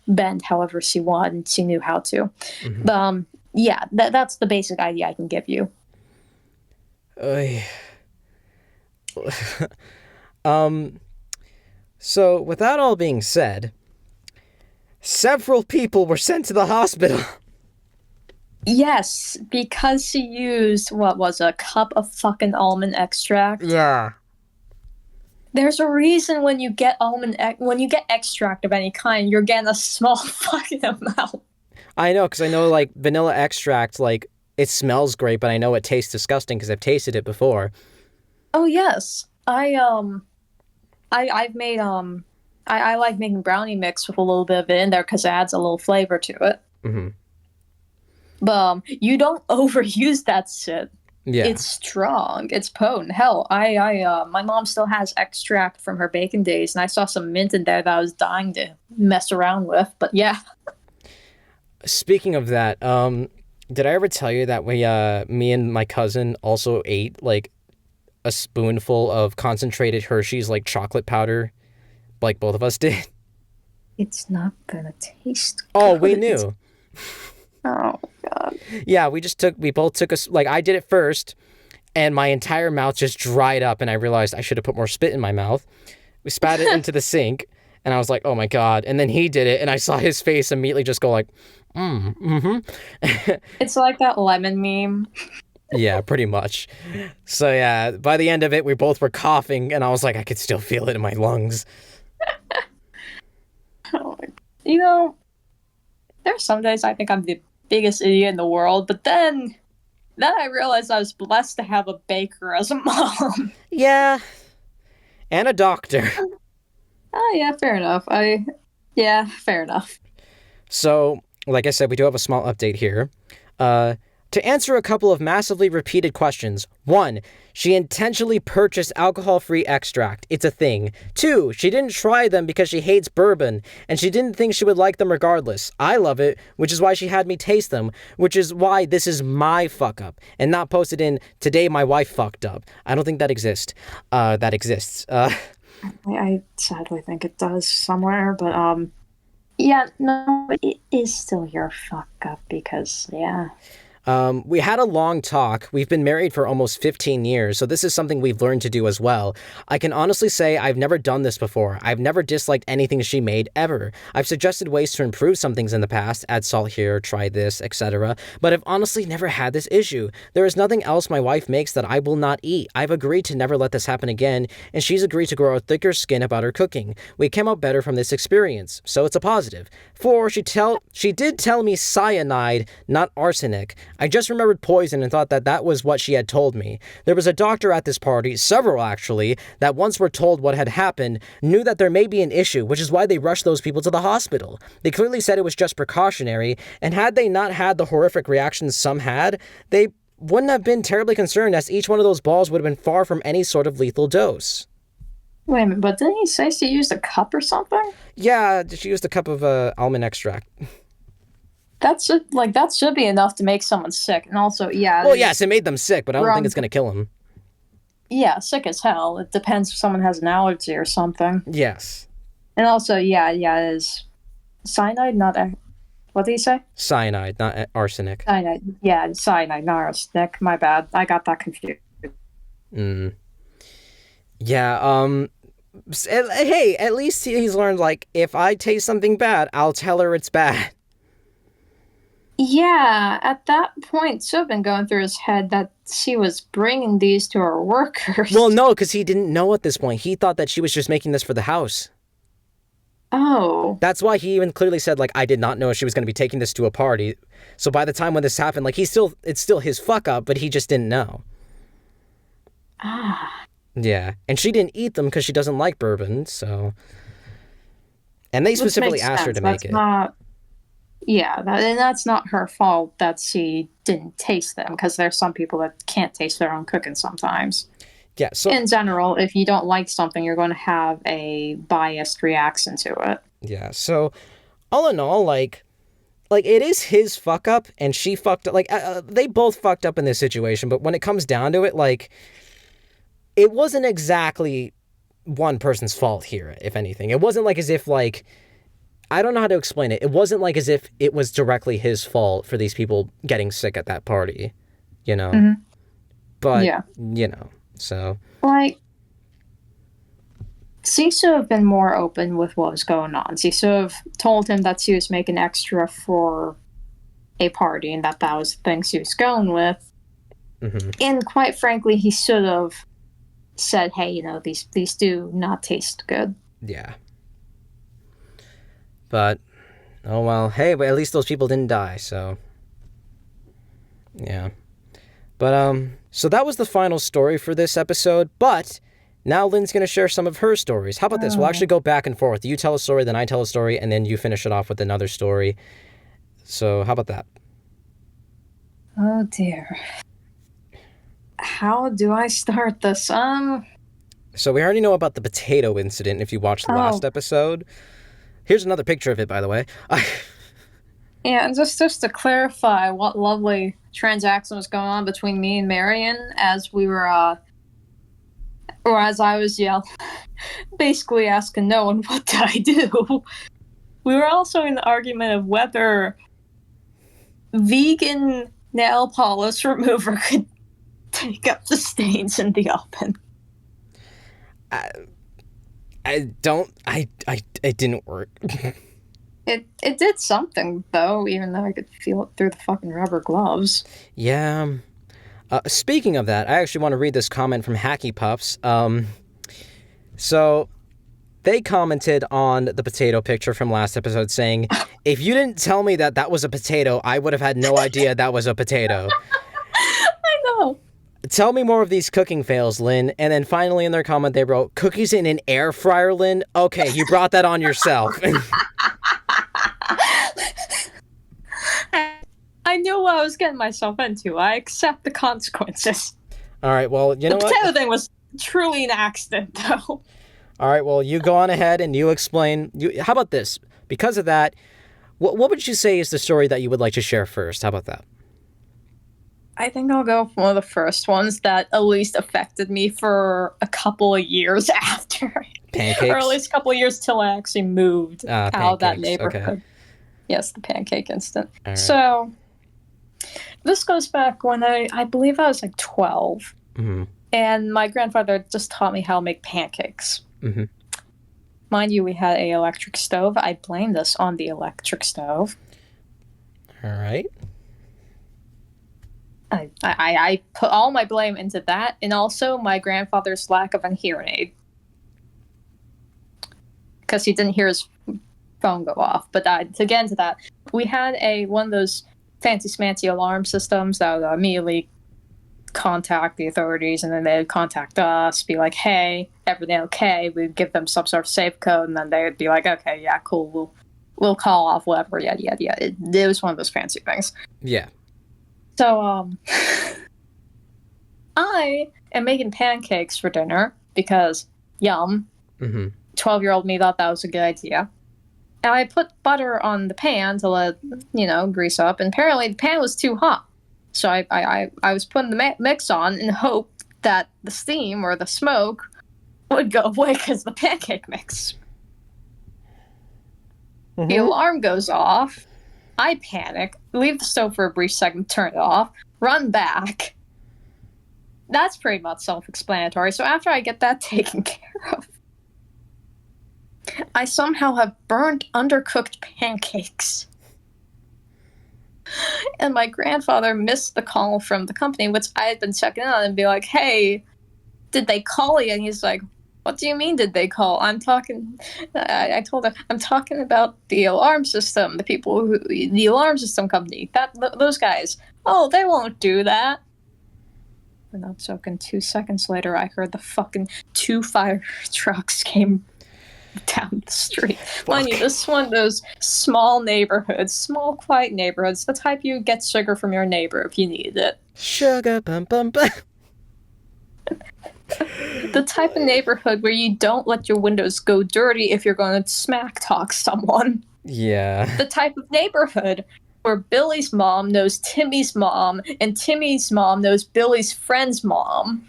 bend however she wanted and she knew how to. Mm-hmm. But yeah, that's the basic idea I can give you. So with that all being said, several people were sent to the hospital. Yes, because she used what was a cup of fucking almond extract. Yeah. There's a reason when you get extract of any kind, you're getting a small fucking amount. I know, because I know, like, vanilla extract, like, it smells great, but I know it tastes disgusting because I've tasted it before. Oh yes, I've made I like making brownie mix with a little bit of it in there because it adds a little flavor to it. Mm-hmm. But you don't overuse that shit. Yeah. It's strong. It's potent. Hell, my mom still has extract from her bacon days, and I saw some mint in there that I was dying to mess around with. But yeah. Speaking of that, did I ever tell you that me and my cousin also ate, like, a spoonful of concentrated Hershey's, like, chocolate powder, like both of us did? It's not gonna taste good. Oh, we knew. Oh, God. Yeah, we both took like, I did it first, and my entire mouth just dried up, and I realized I should have put more spit in my mouth. We spat it into the sink, and I was like, oh my God. And then he did it, and I saw his face immediately just go like, It's like that lemon meme. Yeah, pretty much. So yeah, by the end of it, we both were coughing, and I was like, I could still feel it in my lungs. You know, there's some days I think I'm the biggest idiot in the world, but then I realized I was blessed to have a baker as a mom. Yeah, and a doctor. Oh yeah, fair enough. Fair enough. So, like I said, we do have a small update here. To answer a couple of massively repeated questions. 1. She intentionally purchased alcohol-free extract. It's a thing. 2. She didn't try them because she hates bourbon, and she didn't think she would like them regardless. I love it, which is why she had me taste them, which is why this is my fuck-up, and not posted in, today my wife fucked up. I don't think that exists. That exists. I sadly think it does somewhere, but, yeah, no, it is still your fuck-up because, yeah. We had a long talk. We've been married for almost 15 years, so this is something we've learned to do as well. I can honestly say I've never done this before. I've never disliked anything she made, ever. I've suggested ways to improve some things in the past, add salt here, try this, etc., but I've honestly never had this issue. There is nothing else my wife makes that I will not eat. I've agreed to never let this happen again, and she's agreed to grow a thicker skin about her cooking. We came out better from this experience, so it's a positive. 4. She did tell me cyanide, not arsenic. I just remembered poison and thought that was what she had told me. There was a doctor at this party, several actually, that once were told what had happened, knew that there may be an issue, which is why they rushed those people to the hospital. They clearly said it was just precautionary, and had they not had the horrific reactions some had, they wouldn't have been terribly concerned, as each one of those balls would have been far from any sort of lethal dose. Wait a minute, but didn't he say she used a cup or something? Yeah, she used a cup of almond extract. That should be enough to make someone sick, and also, yeah. Well, yes, it made them sick, but I don't think it's gonna kill them. Yeah, sick as hell. It depends if someone has an allergy or something. Yes. And also, yeah, it is cyanide, not what did he say? Cyanide, not arsenic. Cyanide, yeah, cyanide, not arsenic. My bad, I got that confused. Yeah. Hey, at least he's learned, like, if I taste something bad, I'll tell her it's bad. Yeah, at that point, should have been going through his head that she was bringing these to her workers. Well, no, because he didn't know at this point. He thought that she was just making this for the house. Oh. That's why he even clearly said, like, I did not know she was going to be taking this to a party. So by the time when this happened, like, it's still his fuck up, but he just didn't know. Ah. Yeah, and she didn't eat them because she doesn't like bourbon, so... And they specifically asked her to make it. Yeah, and that's not her fault that she didn't taste them, because there's some people that can't taste their own cooking sometimes. Yeah, so... In general, if you don't like something, you're going to have a biased reaction to it. Yeah, so, all in all, like it is his fuck up, and she fucked up. Like, they both fucked up in this situation, but when it comes down to it, like... It wasn't exactly one person's fault here, if anything. It wasn't like as if, like, I don't know how to explain it. It wasn't like as if it was directly his fault for these people getting sick at that party, you know? Mhm. But, Yeah. you know, so. Like, Sisu have been more open with what was going on. Sisu have told him that she was making extra for a party and that was the thing she was going with. Mm-hmm. And quite frankly, he should have said, hey, you know, these do not taste good. Yeah. But, oh well, hey, but at least those people didn't die, so. Yeah. But, so that was the final story for this episode, but now Lynn's going to share some of her stories. How about this? We'll actually go back and forth. You tell a story, then I tell a story, and then you finish it off with another story. So, how about that? Oh, dear. How do I start this? So we already know about the potato incident if you watched the last episode. Here's another picture of it, by the way. Yeah, and just to clarify what lovely transaction was going on between me and Marion as we were, or as I was basically asking no one, what did I do? We were also in the argument of whether vegan nail polish remover could take up the stains in the oven. It didn't work. It did something, though, even though I could feel it through the fucking rubber gloves. Yeah. Speaking of that, I actually want to read this comment from Hacky Puffs. So they commented on the potato picture from last episode saying, if you didn't tell me that was a potato, I would have had no idea that was a potato. I know. Tell me more of these cooking fails, Lynn. And then finally in their comment, they wrote, cookies in an air fryer, Lynn? Okay, you brought that on yourself. I knew what I was getting myself into. I accept the consequences. All right, well, you know what? The potato thing was truly an accident, though. All right, well, you go on ahead and you explain. How about this? Because of that, what would you say is the story that you would like to share first? How about that? I think I'll go for one of the first ones that at least affected me for a couple of years after. Pancakes? Or at least a couple of years till I actually moved out of that neighborhood. Okay. Yes, the pancake incident. Right. So, this goes back when I believe I was like 12. Mm-hmm. And my grandfather just taught me how to make pancakes. Mm-hmm. Mind you, we had an electric stove. I blame this on the electric stove. All right. I put all my blame into that, and also my grandfather's lack of a hearing aid. Because he didn't hear his phone go off. But to get into that, we had one of those fancy-smancy alarm systems that would immediately contact the authorities, and then they'd contact us, be like, hey, everything okay? We'd give them some sort of safe code, and then they would be like, okay, yeah, cool, we'll call off whatever, yeah. It was one of those fancy things. Yeah. So, I am making pancakes for dinner because, yum, 12-year-old me thought that was a good idea. And I put butter on the pan to let, grease up, and apparently the pan was too hot. So I was putting the mix on in hope that the steam or the smoke would go away because the pancake mix. Mm-hmm. The alarm goes off. I panic, leave the stove for a brief second, turn it off, run back. That's pretty much self-explanatory. So after I get that taken care of, I somehow have burned undercooked pancakes. And my grandfather missed the call from the company, which I had been checking on and be like, hey, did they call you? And he's like, what do you mean did they call? I told him, I'm talking about the alarm system, the alarm system company, those guys. Oh, they won't do that. We're not joking. 2 seconds later, I heard the fucking 2 fire trucks came down the street. Mind you, this is one of those small neighborhoods, small, quiet neighborhoods, the type you get sugar from your neighbor if you need it. Sugar, bum, bum, bum. The type of neighborhood where you don't let your windows go dirty if you're going to smack talk someone. Yeah. The type of neighborhood where Billy's mom knows Timmy's mom, and Timmy's mom knows Billy's friend's mom.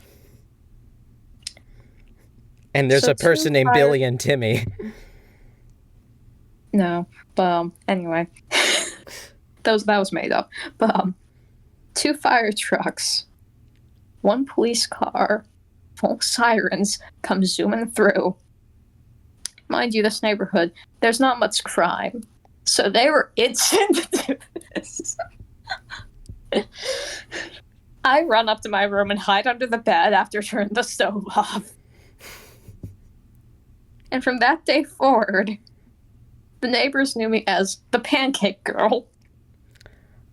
And there's So a person named fire- Billy and Timmy. No, but anyway, that was made up. But 2 fire trucks, 1 police car, full of sirens come zooming through. Mind you, this neighborhood, there's not much crime, so they were instant to do this. I run up to my room and hide under the bed after turning the stove off. And from that day forward, the neighbors knew me as the Pancake Girl.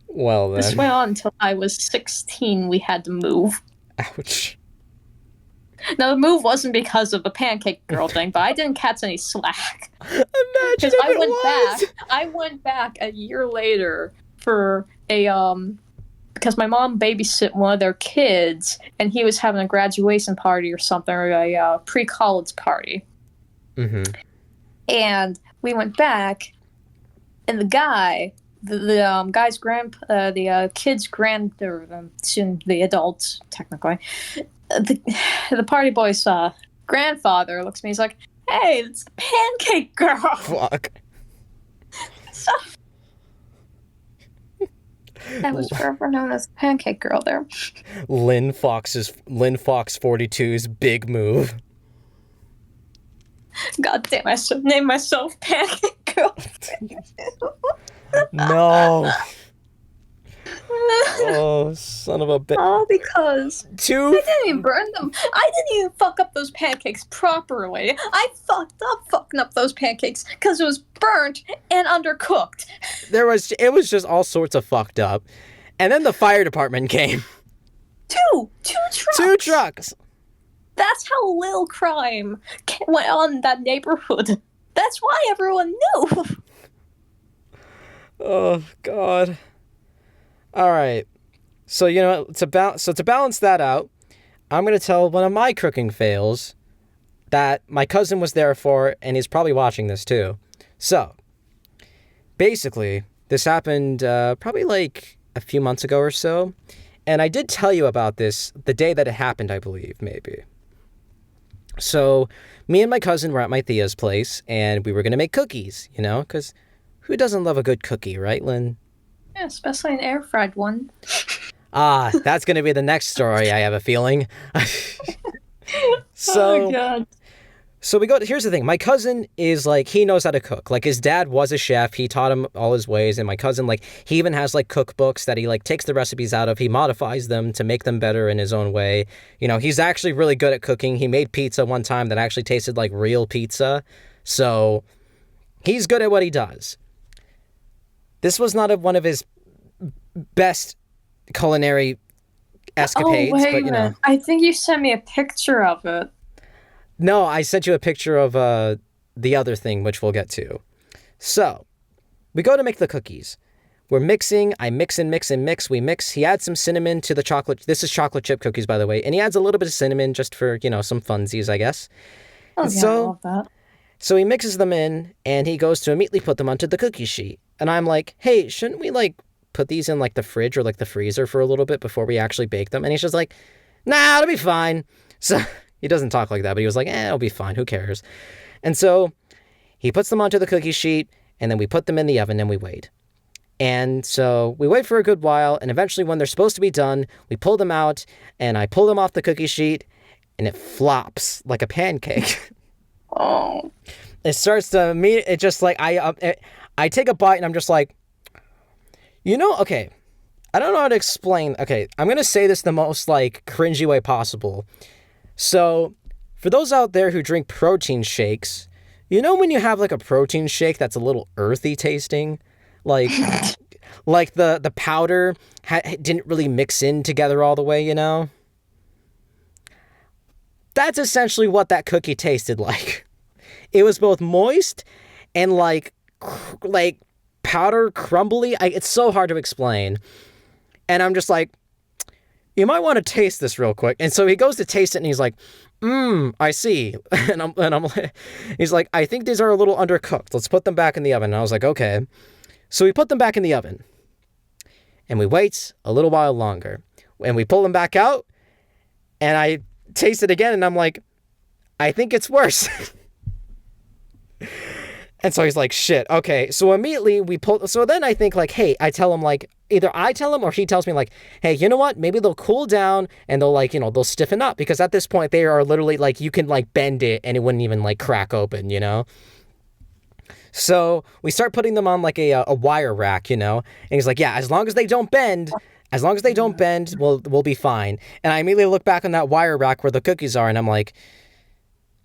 Well, then. This went on until I was 16. We had to move. Ouch. Now, the move wasn't because of the Pancake Girl thing, but I didn't catch any slack. Imagine if I went back a year later for a because my mom babysit one of their kids, and he was having a graduation party or something, or a pre-college party. Mm-hmm. And we went back, and the guy, the guy's the kid's or soon the adults technically, the party boy's grandfather looks at me. He's like, "Hey, it's the Pancake Girl." Fuck. So, I was forever known as the Pancake Girl there. Linn Fox 42's big move. God damn, I should name myself Pancake Girl. No. Oh, son of a bitch. All because I 2. didn't even burn them. I didn't even fuck up those pancakes properly. I fucked up fucking up those pancakes because it was burnt and undercooked. It was just all sorts of fucked up. And then the fire department came. Two trucks. 2 trucks. That's how little crime went on in that neighborhood. That's why everyone knew. Oh, God. All right. So, to balance that out, I'm going to tell one of my cooking fails that my cousin was there for, and he's probably watching this too. So, basically, this happened probably like a few months ago or so, and I did tell you about this the day that it happened, I believe, maybe. So, me and my cousin were at my Thea's place, and we were going to make cookies, because who doesn't love a good cookie, right, Lynn? Yeah, especially an air-fried one. That's going to be the next story, I have a feeling. Oh, God. So here's the thing. My cousin is he knows how to cook. His dad was a chef. He taught him all his ways. And my cousin, he even has cookbooks that he takes the recipes out of. He modifies them to make them better in his own way. He's actually really good at cooking. He made pizza one time that actually tasted like real pizza. So he's good at what he does. This was not one of his best culinary escapades, wait but a minute. I think you sent me a picture of it. No, I sent you a picture of the other thing, which we'll get to. So, we go to make the cookies. We're mixing. I mix and mix and mix. We mix. He adds some cinnamon to the chocolate. This is chocolate chip cookies, by the way. And he adds a little bit of cinnamon just for, some funsies, I guess. Oh, yeah, I love that. So he mixes them in, and he goes to immediately put them onto the cookie sheet. And I'm like, hey, shouldn't we, put these in, the fridge or, the freezer for a little bit before we actually bake them? And he's just like, nah, it'll be fine. So he doesn't talk like that, but he was like, it'll be fine. Who cares? And so he puts them onto the cookie sheet, and then we put them in the oven, and we wait. And so we wait for a good while, and eventually when they're supposed to be done, we pull them out, and I pull them off the cookie sheet, and it flops like a pancake. Oh. It starts to it just I take a bite and I'm just like, okay, I don't know how to explain. Okay, I'm going to say this the most cringy way possible. So for those out there who drink protein shakes, when you have a protein shake that's a little earthy tasting, the powder didn't really mix in together all the way, That's essentially what that cookie tasted like. It was both moist and powder crumbly. It's so hard to explain. And I'm just like, you might want to taste this real quick. And so he goes to taste it and he's like, I see. And I'm like, he's like, I think these are a little undercooked. Let's put them back in the oven. And I was like, okay. So we put them back in the oven and we wait a little while longer and we pull them back out and I taste it again and I'm like, I think it's worse. And so he's like, shit, okay. So immediately we pull. So then I think like, hey, I tell him like, either I tell him or he tells me like, hey, you know what? Maybe they'll cool down and they'll like, they'll stiffen up, because at this point they are literally like, you can like bend it and it wouldn't even like crack open, So we start putting them on like a wire rack, and he's like, yeah, as long as they don't bend, we'll be fine. And I immediately look back on that wire rack where the cookies are, and I'm like,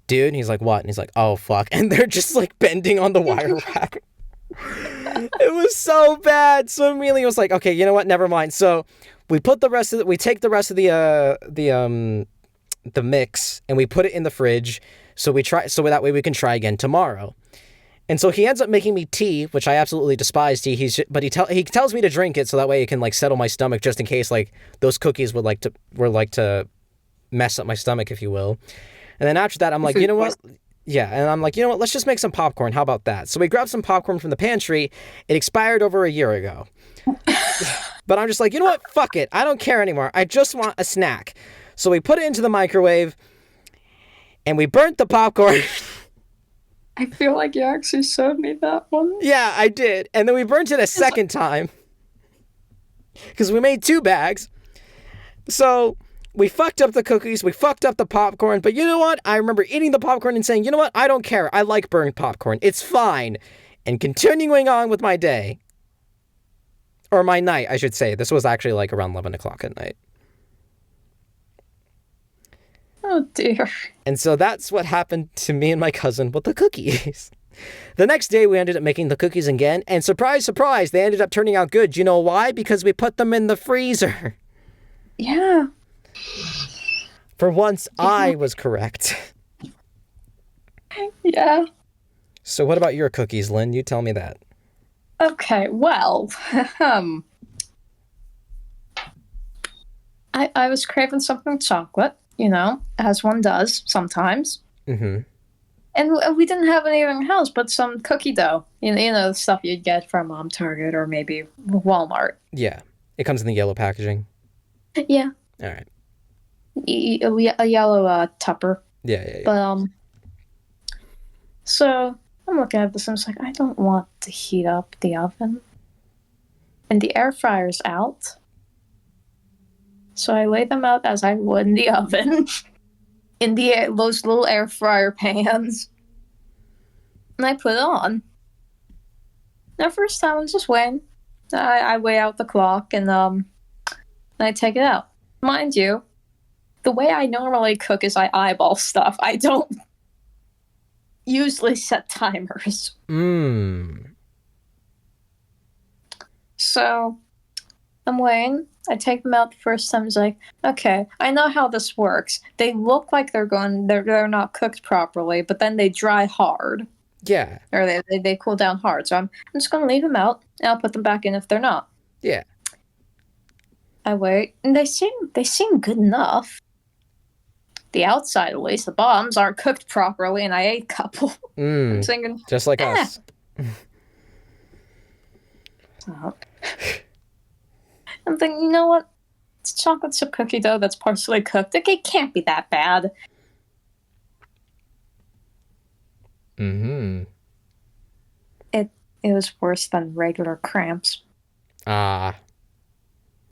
dude, and he's like, what? And he's like, oh, fuck. And they're just like bending on the wire rack. It was so bad. So immediately I was like, okay, you know what? Never mind. So we take the rest of the mix and we put it in the fridge. So that way we can try again tomorrow. And so he ends up making me tea, which I absolutely despise tea. But he tells me to drink it so that way it can like settle my stomach, just in case like those cookies were like to mess up my stomach, if you will. And then after that, I'm like, you know what? Yeah, and I'm like, you know what? Let's just make some popcorn. How about that? So we grabbed some popcorn from the pantry. It expired over a year ago. But I'm just like, you know what? Fuck it. I don't care anymore. I just want a snack. So we put it into the microwave, and we burnt the popcorn. I feel like you actually showed me that one. Yeah, I did. And then we burnt it a second time, because we made 2 bags. So we fucked up the cookies, we fucked up the popcorn, but you know what? I remember eating the popcorn and saying, you know what? I don't care. I like burnt popcorn. It's fine. And continuing on with my day. Or my night, I should say. This was actually like around 11 o'clock at night. Oh, dear. And so that's what happened to me and my cousin with the cookies. The next day, we ended up making the cookies again, and surprise, surprise, they ended up turning out good. You know why? Because we put them in the freezer. Yeah. For once, I was correct. Yeah. So what about your cookies, Lynn? You tell me that. Okay, well, I was craving something chocolate, as one does sometimes. Mm-hmm. And we didn't have any in our house, but some cookie dough. The stuff you'd get from Target or maybe Walmart. Yeah. It comes in the yellow packaging. Yeah. All right. A yellow tupper. Yeah. But so I'm looking at this and it's like, I don't want to heat up the oven, and the air fryer's out. So I lay them out as I would in the oven, in those little air fryer pans, and I put it on. The first time I was just weighing. I weigh out the clock and I take it out. Mind you, the way I normally cook is I eyeball stuff. I don't usually set timers. So I'm weighing. I take them out the first time. It's like, okay, I know how this works. They look like they're not cooked properly, but then they dry hard. Yeah. Or they cool down hard. So I'm just going to leave them out, and I'll put them back in if they're not. Yeah. I wait, and they seem good enough. The outside, at least, the bottoms aren't cooked properly, and I ate a couple. I'm thinking, just like us. So, I'm thinking, you know what? It's chocolate chip cookie dough that's partially cooked. It can't be that bad. Mm-hmm. It was worse than regular cramps. Ah.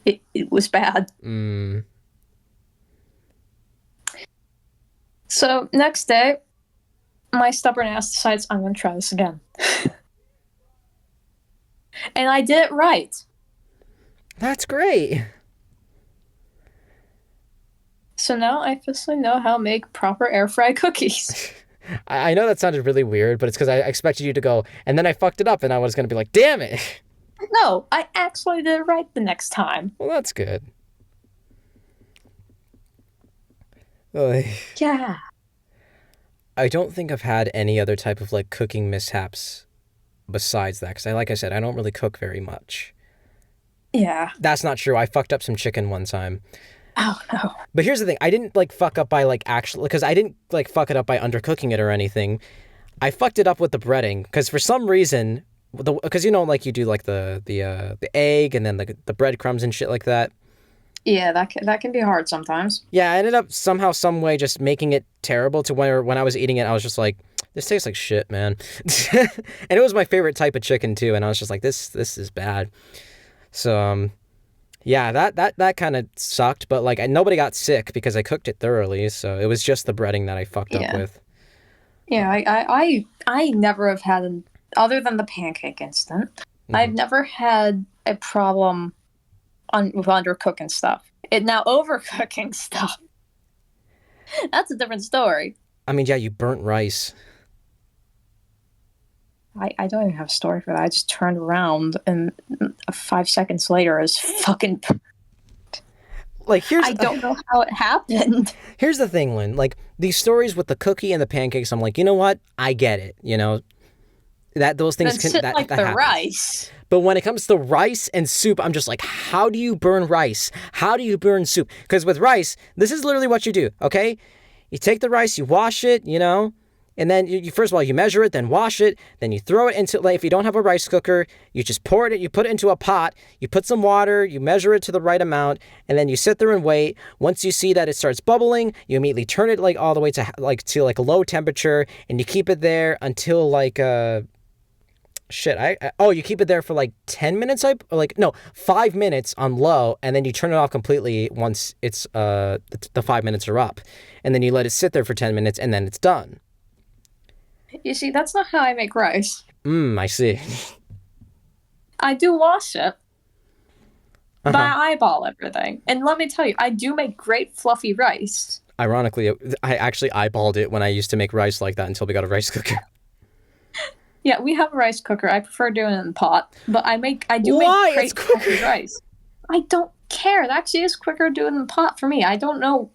It was bad. So, next day, my stubborn ass decides I'm going to try this again. And I did it right. That's great. So now I officially know how to make proper air fry cookies. I know that sounded really weird, but it's because I expected you to go, and then I fucked it up, and I was going to be like, damn it. No, I actually did it right the next time. Well, that's good. Yeah. I don't think I've had any other type of like cooking mishaps besides that, because like I said, I don't really cook very much. Yeah. That's not true. I fucked up some chicken one time. Oh, no. But here's the thing. I didn't like fuck up by like actually, because I didn't like fuck it up by undercooking it or anything. I fucked it up with the breading, because for some reason, because like you do like the egg and then the breadcrumbs and shit like that. Yeah, that can be hard sometimes. Yeah, I ended up somehow, some way, just making it terrible to where when I was eating it, I was just like, this tastes like shit, man. And it was my favorite type of chicken too, and I was just like, this is bad. So yeah, that kind of sucked, but like nobody got sick because I cooked it thoroughly, so it was just the breading that I fucked up Yeah. with. Yeah, I never have had other than the pancake incident. Hmm. I've never had a problem with undercooking stuff. Now overcooking stuff, that's a different story. I mean, yeah, you burnt rice. I don't even have a story for that. I just turned around and 5 seconds later is fucking. Like I don't know how it happened. here's the thing, Lynn. Like these stories with the cookie and the pancakes, I'm like, you know what? I get it. You know that those things Then can sit that like that the happens. rice. But when it comes to rice and soup, I'm just like, how do you burn rice? How do you burn soup? Because with rice, this is literally what you do, okay? You take the rice, you wash it, you know, and then you first of all, you measure it, then wash it, then you throw it into, like, if you don't have a rice cooker, you just pour it, you put it into a pot, you put some water, you measure it to the right amount, and then you sit there and wait. Once you see that it starts bubbling, you immediately turn it like all the way to like a low temperature, and you keep it there until like shit, oh, you keep it there for like 10 minutes, or like, no, 5 minutes on low, and then you turn it off completely once it's the 5 minutes are up, and then you let it sit there for 10 minutes, and then it's done. You see, that's not how I make rice. I see. I do wash it, but Uh-huh. I eyeball everything. And let me tell you, I do make great fluffy rice. Ironically, I actually eyeballed it when I used to make rice like that until we got a rice cooker. Yeah, we have a rice cooker. I prefer doing it in the pot, but I do Why? make It's great fluffy quicker. rice. I don't care. It actually is quicker doing it in the pot for me. I don't know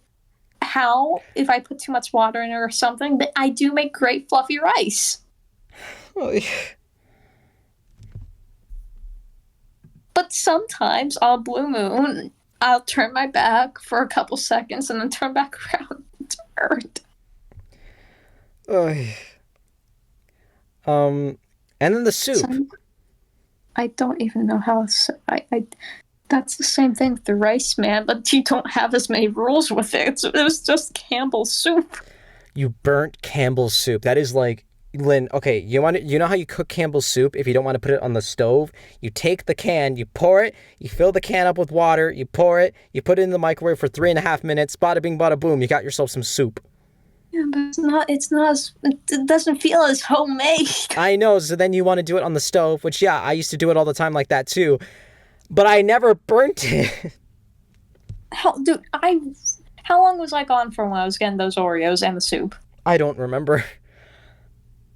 how, if I put too much water in it or something, but I do make great fluffy rice. But sometimes on a blue moon, I'll turn my back for a couple seconds and then turn back around. It's hurt. Oy. And then the soup. I don't even know how. I that's the same thing with the rice, man. But you don't have as many rules with it. So it was just Campbell's soup. You burnt Campbell's soup. That is like, Lynn, okay, you know how you cook Campbell's soup if you don't want to put it on the stove? You take the can, you pour it, you fill the can up with water, you pour it, you put it in the microwave for 3.5 minutes, bada bing, bada boom, you got yourself some soup. Yeah, but it doesn't feel as homemade. I know, so then you want to do it on the stove, which, yeah, I used to do it all the time like that too, but I never burnt it. Dude, how long was I gone for when I was getting those Oreos and the soup? I don't remember.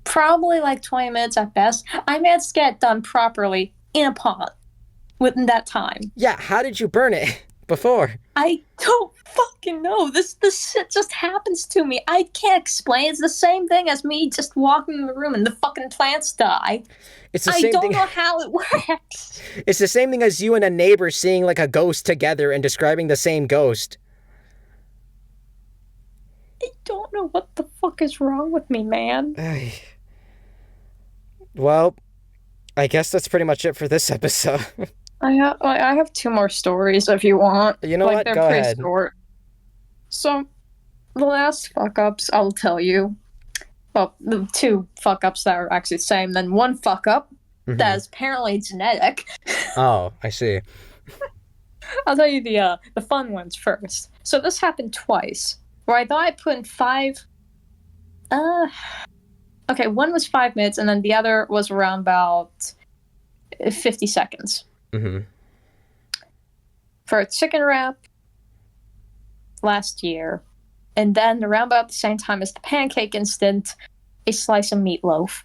Probably like 20 minutes at best. I managed to get it done properly in a pot within that time. Yeah, how did you burn it before? I don't fucking know. This shit just happens to me. I can't explain. It's the same thing as me just walking in the room and the fucking plants die. It's the I same don't thing. know how it works. It's the same thing as you and a neighbor seeing like a ghost together and describing the same ghost. I don't know what the fuck is wrong with me, man. Well, I guess that's pretty much it for this episode. I have two more stories if you want. You know like, what? They're Go pretty ahead. short. So, the last fuck ups I'll tell you. Well, the two fuck ups that are actually the same, then one fuck up Mhm. that is apparently genetic. Oh, I see. I'll tell you the fun ones first. So this happened twice, where I thought I put in okay, one was 5 minutes, and then the other was around about 50 seconds. Mm-hmm. For a chicken wrap last year, and then around about the same time as the pancake instant, a slice of meatloaf.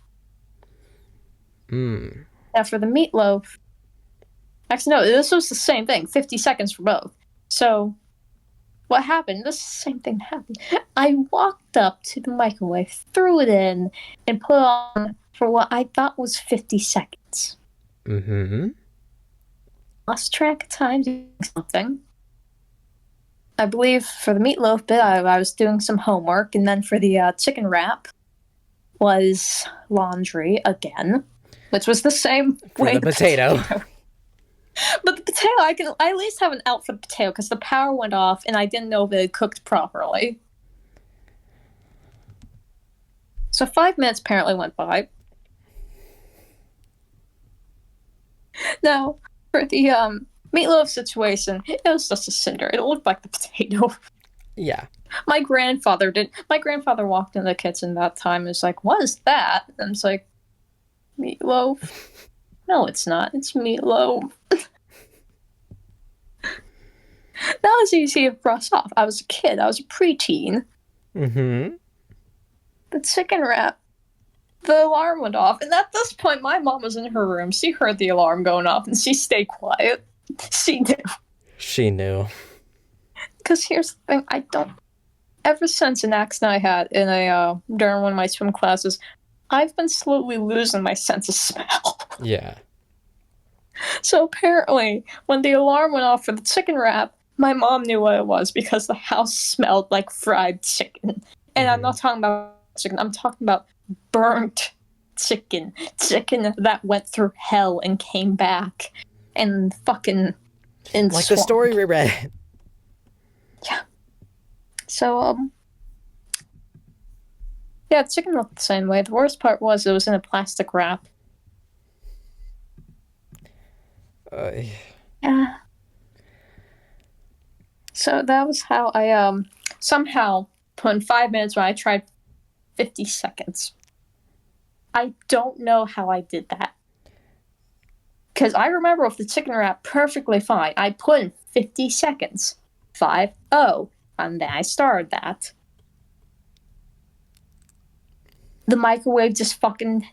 Mm. Now for the meatloaf, actually no, this was the same thing, 50 seconds for both. So what happened? This is the same thing that happened. I walked up to the microwave, threw it in, and put it on for what I thought was 50 seconds. Mm-hmm. Lost track of time doing something. I believe for the meatloaf bit, I was doing some homework, and then for the chicken wrap was laundry again, which was the same For way the potato. But the potato, I at least have an out for the potato because the power went off and I didn't know if it had cooked properly. So 5 minutes apparently went by. Now, for the meatloaf situation, it was just a cinder. It looked like the potato. Yeah. My grandfather walked in the kitchen that time and was like, "What is that?" And it's like, "Meatloaf." No, it's not. It's meatloaf. That was easy to brush off. I was a kid. I was a preteen. Mm-hmm. The chicken wrap, the alarm went off. And at this point, my mom was in her room. She heard the alarm going off and she stayed quiet. She knew. She knew. Because here's the thing. Ever since an accident I had during one of my swim classes, I've been slowly losing my sense of smell. Yeah. So apparently, when the alarm went off for the chicken wrap, my mom knew what it was because the house smelled like fried chicken. And I'm not talking about chicken, I'm talking about burnt chicken. Chicken that went through hell and came back. And fucking... Like the story we read. Yeah. So, yeah, the chicken looked the same way. The worst part was it was in a plastic wrap. Yeah. So that was how I, somehow, put in 5 minutes when I tried 50 seconds. I don't know how I did that. Because I remember with the chicken wrap perfectly fine. I put in 50 seconds. 5-0. And then I started that. The microwave just fucking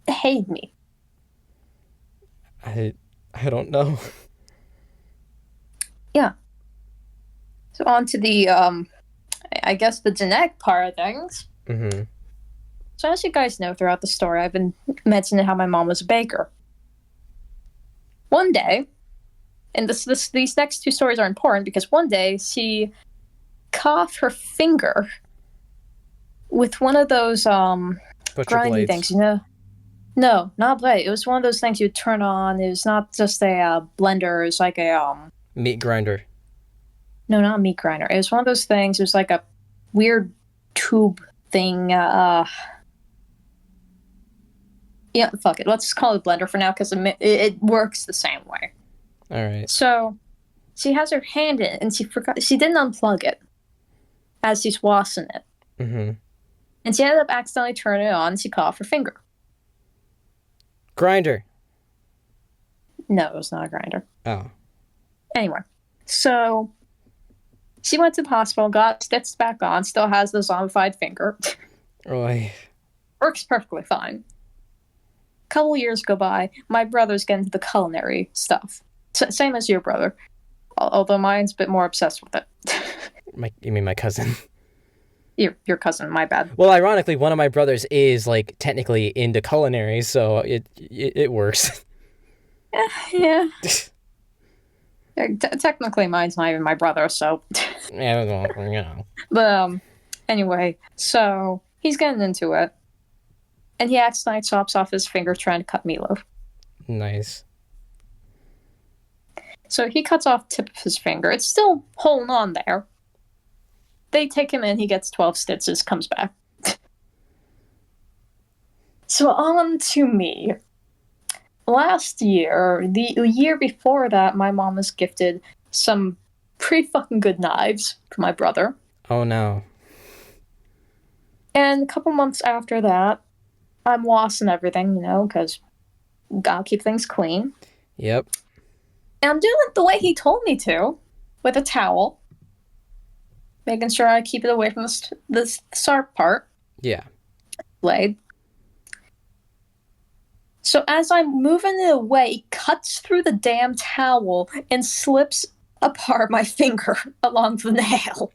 hated me. I don't know. Yeah. So on to the, I guess the genetic part of things. Mm-hmm. So as you guys know throughout the story, I've been mentioning how my mom was a baker. One day, and these next two stories are important because one day she cut off her finger with one of those grindy things, you know? No, not blade. It was one of those things you turn on. It was not just a blender. It was like a meat grinder. No, not a meat grinder. It was one of those things. It was like a weird tube thing. Yeah, fuck it. Let's just call it a blender for now because it works the same way. All right. So she has her hand in it, and she didn't unplug it as she's washing it. Mm-hmm. And she ended up accidentally turning it on, and she cut off her finger. Grinder. No, it was not a grinder. Oh. Anyway, so she went to the hospital, got stitched back on, still has the zombified finger. Oy. Works perfectly fine. Couple years go by, my brother's getting into the culinary stuff. Same as your brother. Although mine's a bit more obsessed with it. You mean my cousin? Your cousin, my bad. Well, ironically, one of my brothers is, like, technically into culinary, so it works. Yeah. Technically, mine's not even my brother, so... Yeah, you know. But, anyway, so he's getting into it. And he accidentally chops off his finger trying to cut meatloaf. Nice. So he cuts off the tip of his finger. It's still holding on there. They take him in, he gets 12 stitches, comes back. So on to me. Last year, the year before that, my mom was gifted some pretty fucking good knives for my brother. Oh no. And a couple months after that, I'm washing everything, because gotta keep things clean. Yep. And I'm doing it the way he told me to, with a towel. Making sure I keep it away from the sharp part. Yeah. Blade. So as I'm moving it away, it cuts through the damn towel and slips apart my finger along the nail.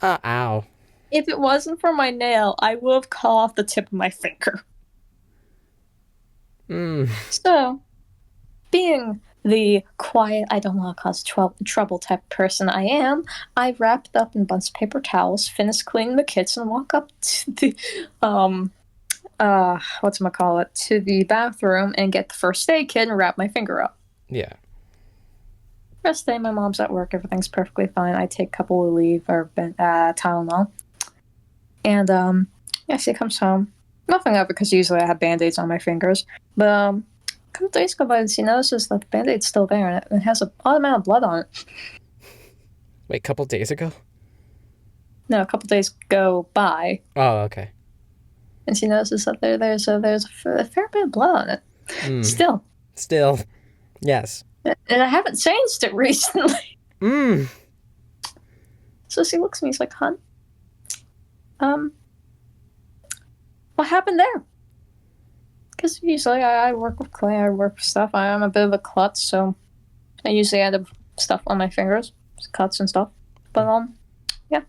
Ow. If it wasn't for my nail, I would have cut off the tip of my finger. So, being the quiet, I don't want to cause trouble type person I am, I wrapped up in a bunch of paper towels, finished cleaning the kitchen, walk up to the, to the bathroom and get the first aid kit and wrap my finger up. Yeah. Rest of the day, my mom's at work. Everything's perfectly fine. I take a couple of leave or Tylenol. And, yeah, she comes home. Nothing of it, because usually I have Band-Aids on my fingers. But, a couple days go by and she notices that the Band-Aid's still there and it has an odd amount of blood on it. Wait, a couple days ago? No, a couple days go by. Oh, okay. And she notices that there's a fair bit of blood on it. Still. Yes. And I haven't changed it recently. So she looks at me, she's like, "Hun, what happened there?" Because usually I work with clay, I work with stuff. I'm a bit of a klutz, so I usually end up stuff on my fingers, cuts and stuff. But, yeah.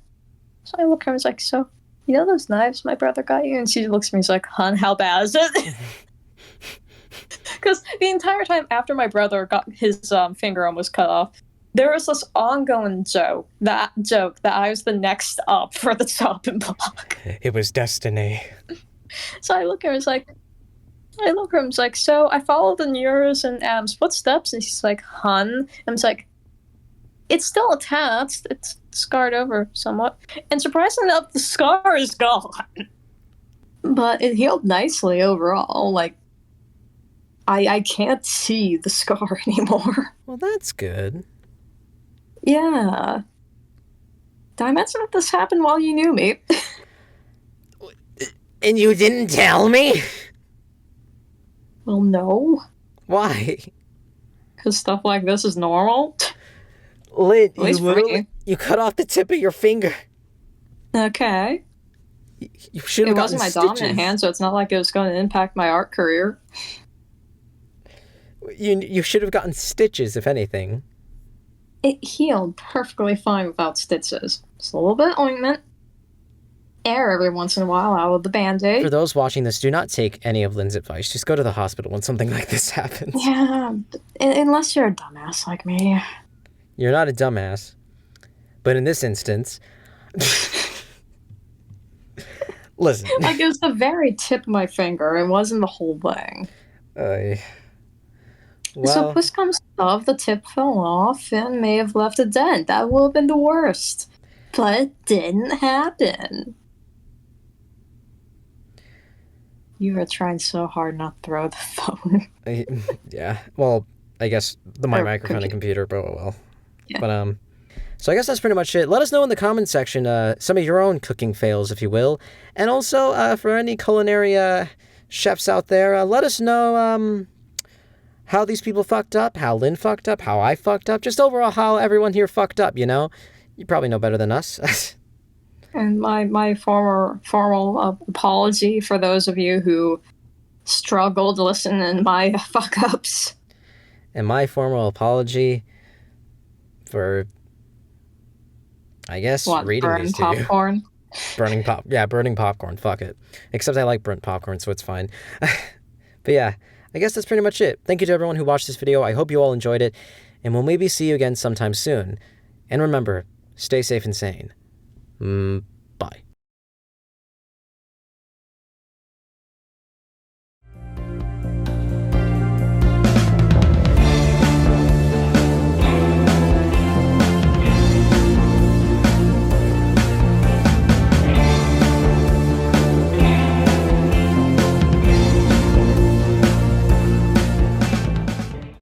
So I look at her and was like, "So, you know those knives my brother got you?" And she looks at me and she's like, "Hun, how bad is it?" Because the entire time after my brother got his finger almost cut off, there was this ongoing joke that I was the next up for the chopping block. It was destiny. So I look at her and was like, "So I followed in yours and Adam's footsteps," and she's like, "Hun," and I was like, "It's still attached. It's scarred over somewhat, and surprisingly enough, the scar is gone, but it healed nicely overall. Like, I can't see the scar anymore." Well, that's good. Yeah. Did I mention that this happened while you knew me? And you didn't tell me? Well, no. Why? Because stuff like this is normal. Linn, me. you cut off the tip of your finger. Okay. You should have It gotten wasn't my stitches. dominant hand, so it's not like it was going to impact my art career. You should have gotten stitches, if anything. It healed perfectly fine without stitches. Just a little bit of ointment. Air every once in a while out of the Band-Aid. For those watching this, do not take any of Linn's advice. Just go to the hospital when something like this happens. Yeah, unless you're a dumbass like me. You're not a dumbass. But in this instance... Listen. Like, it was the very tip of my finger. It wasn't the whole thing. Well, so push comes to shove, the tip fell off and may have left a dent. That would have been the worst. But it didn't happen. You were trying so hard not to throw the phone. Yeah. Well, I guess the my Or microphone and computer, but oh well. Yeah. But so I guess that's pretty much it. Let us know in the comment section some of your own cooking fails, if you will, and also for any culinary chefs out there, let us know how these people fucked up, how Linn fucked up, how I fucked up, just overall how everyone here fucked up. You know, you probably know better than us. And my formal apology for those of you who struggled listening my fuck-ups. And my formal apology for, I guess, reading these to popcorn? You. Burning popcorn, fuck it. Except I like burnt popcorn, so it's fine. But yeah, I guess that's pretty much it. Thank you to everyone who watched this video. I hope you all enjoyed it, and we'll maybe see you again sometime soon. And remember, stay safe and sane.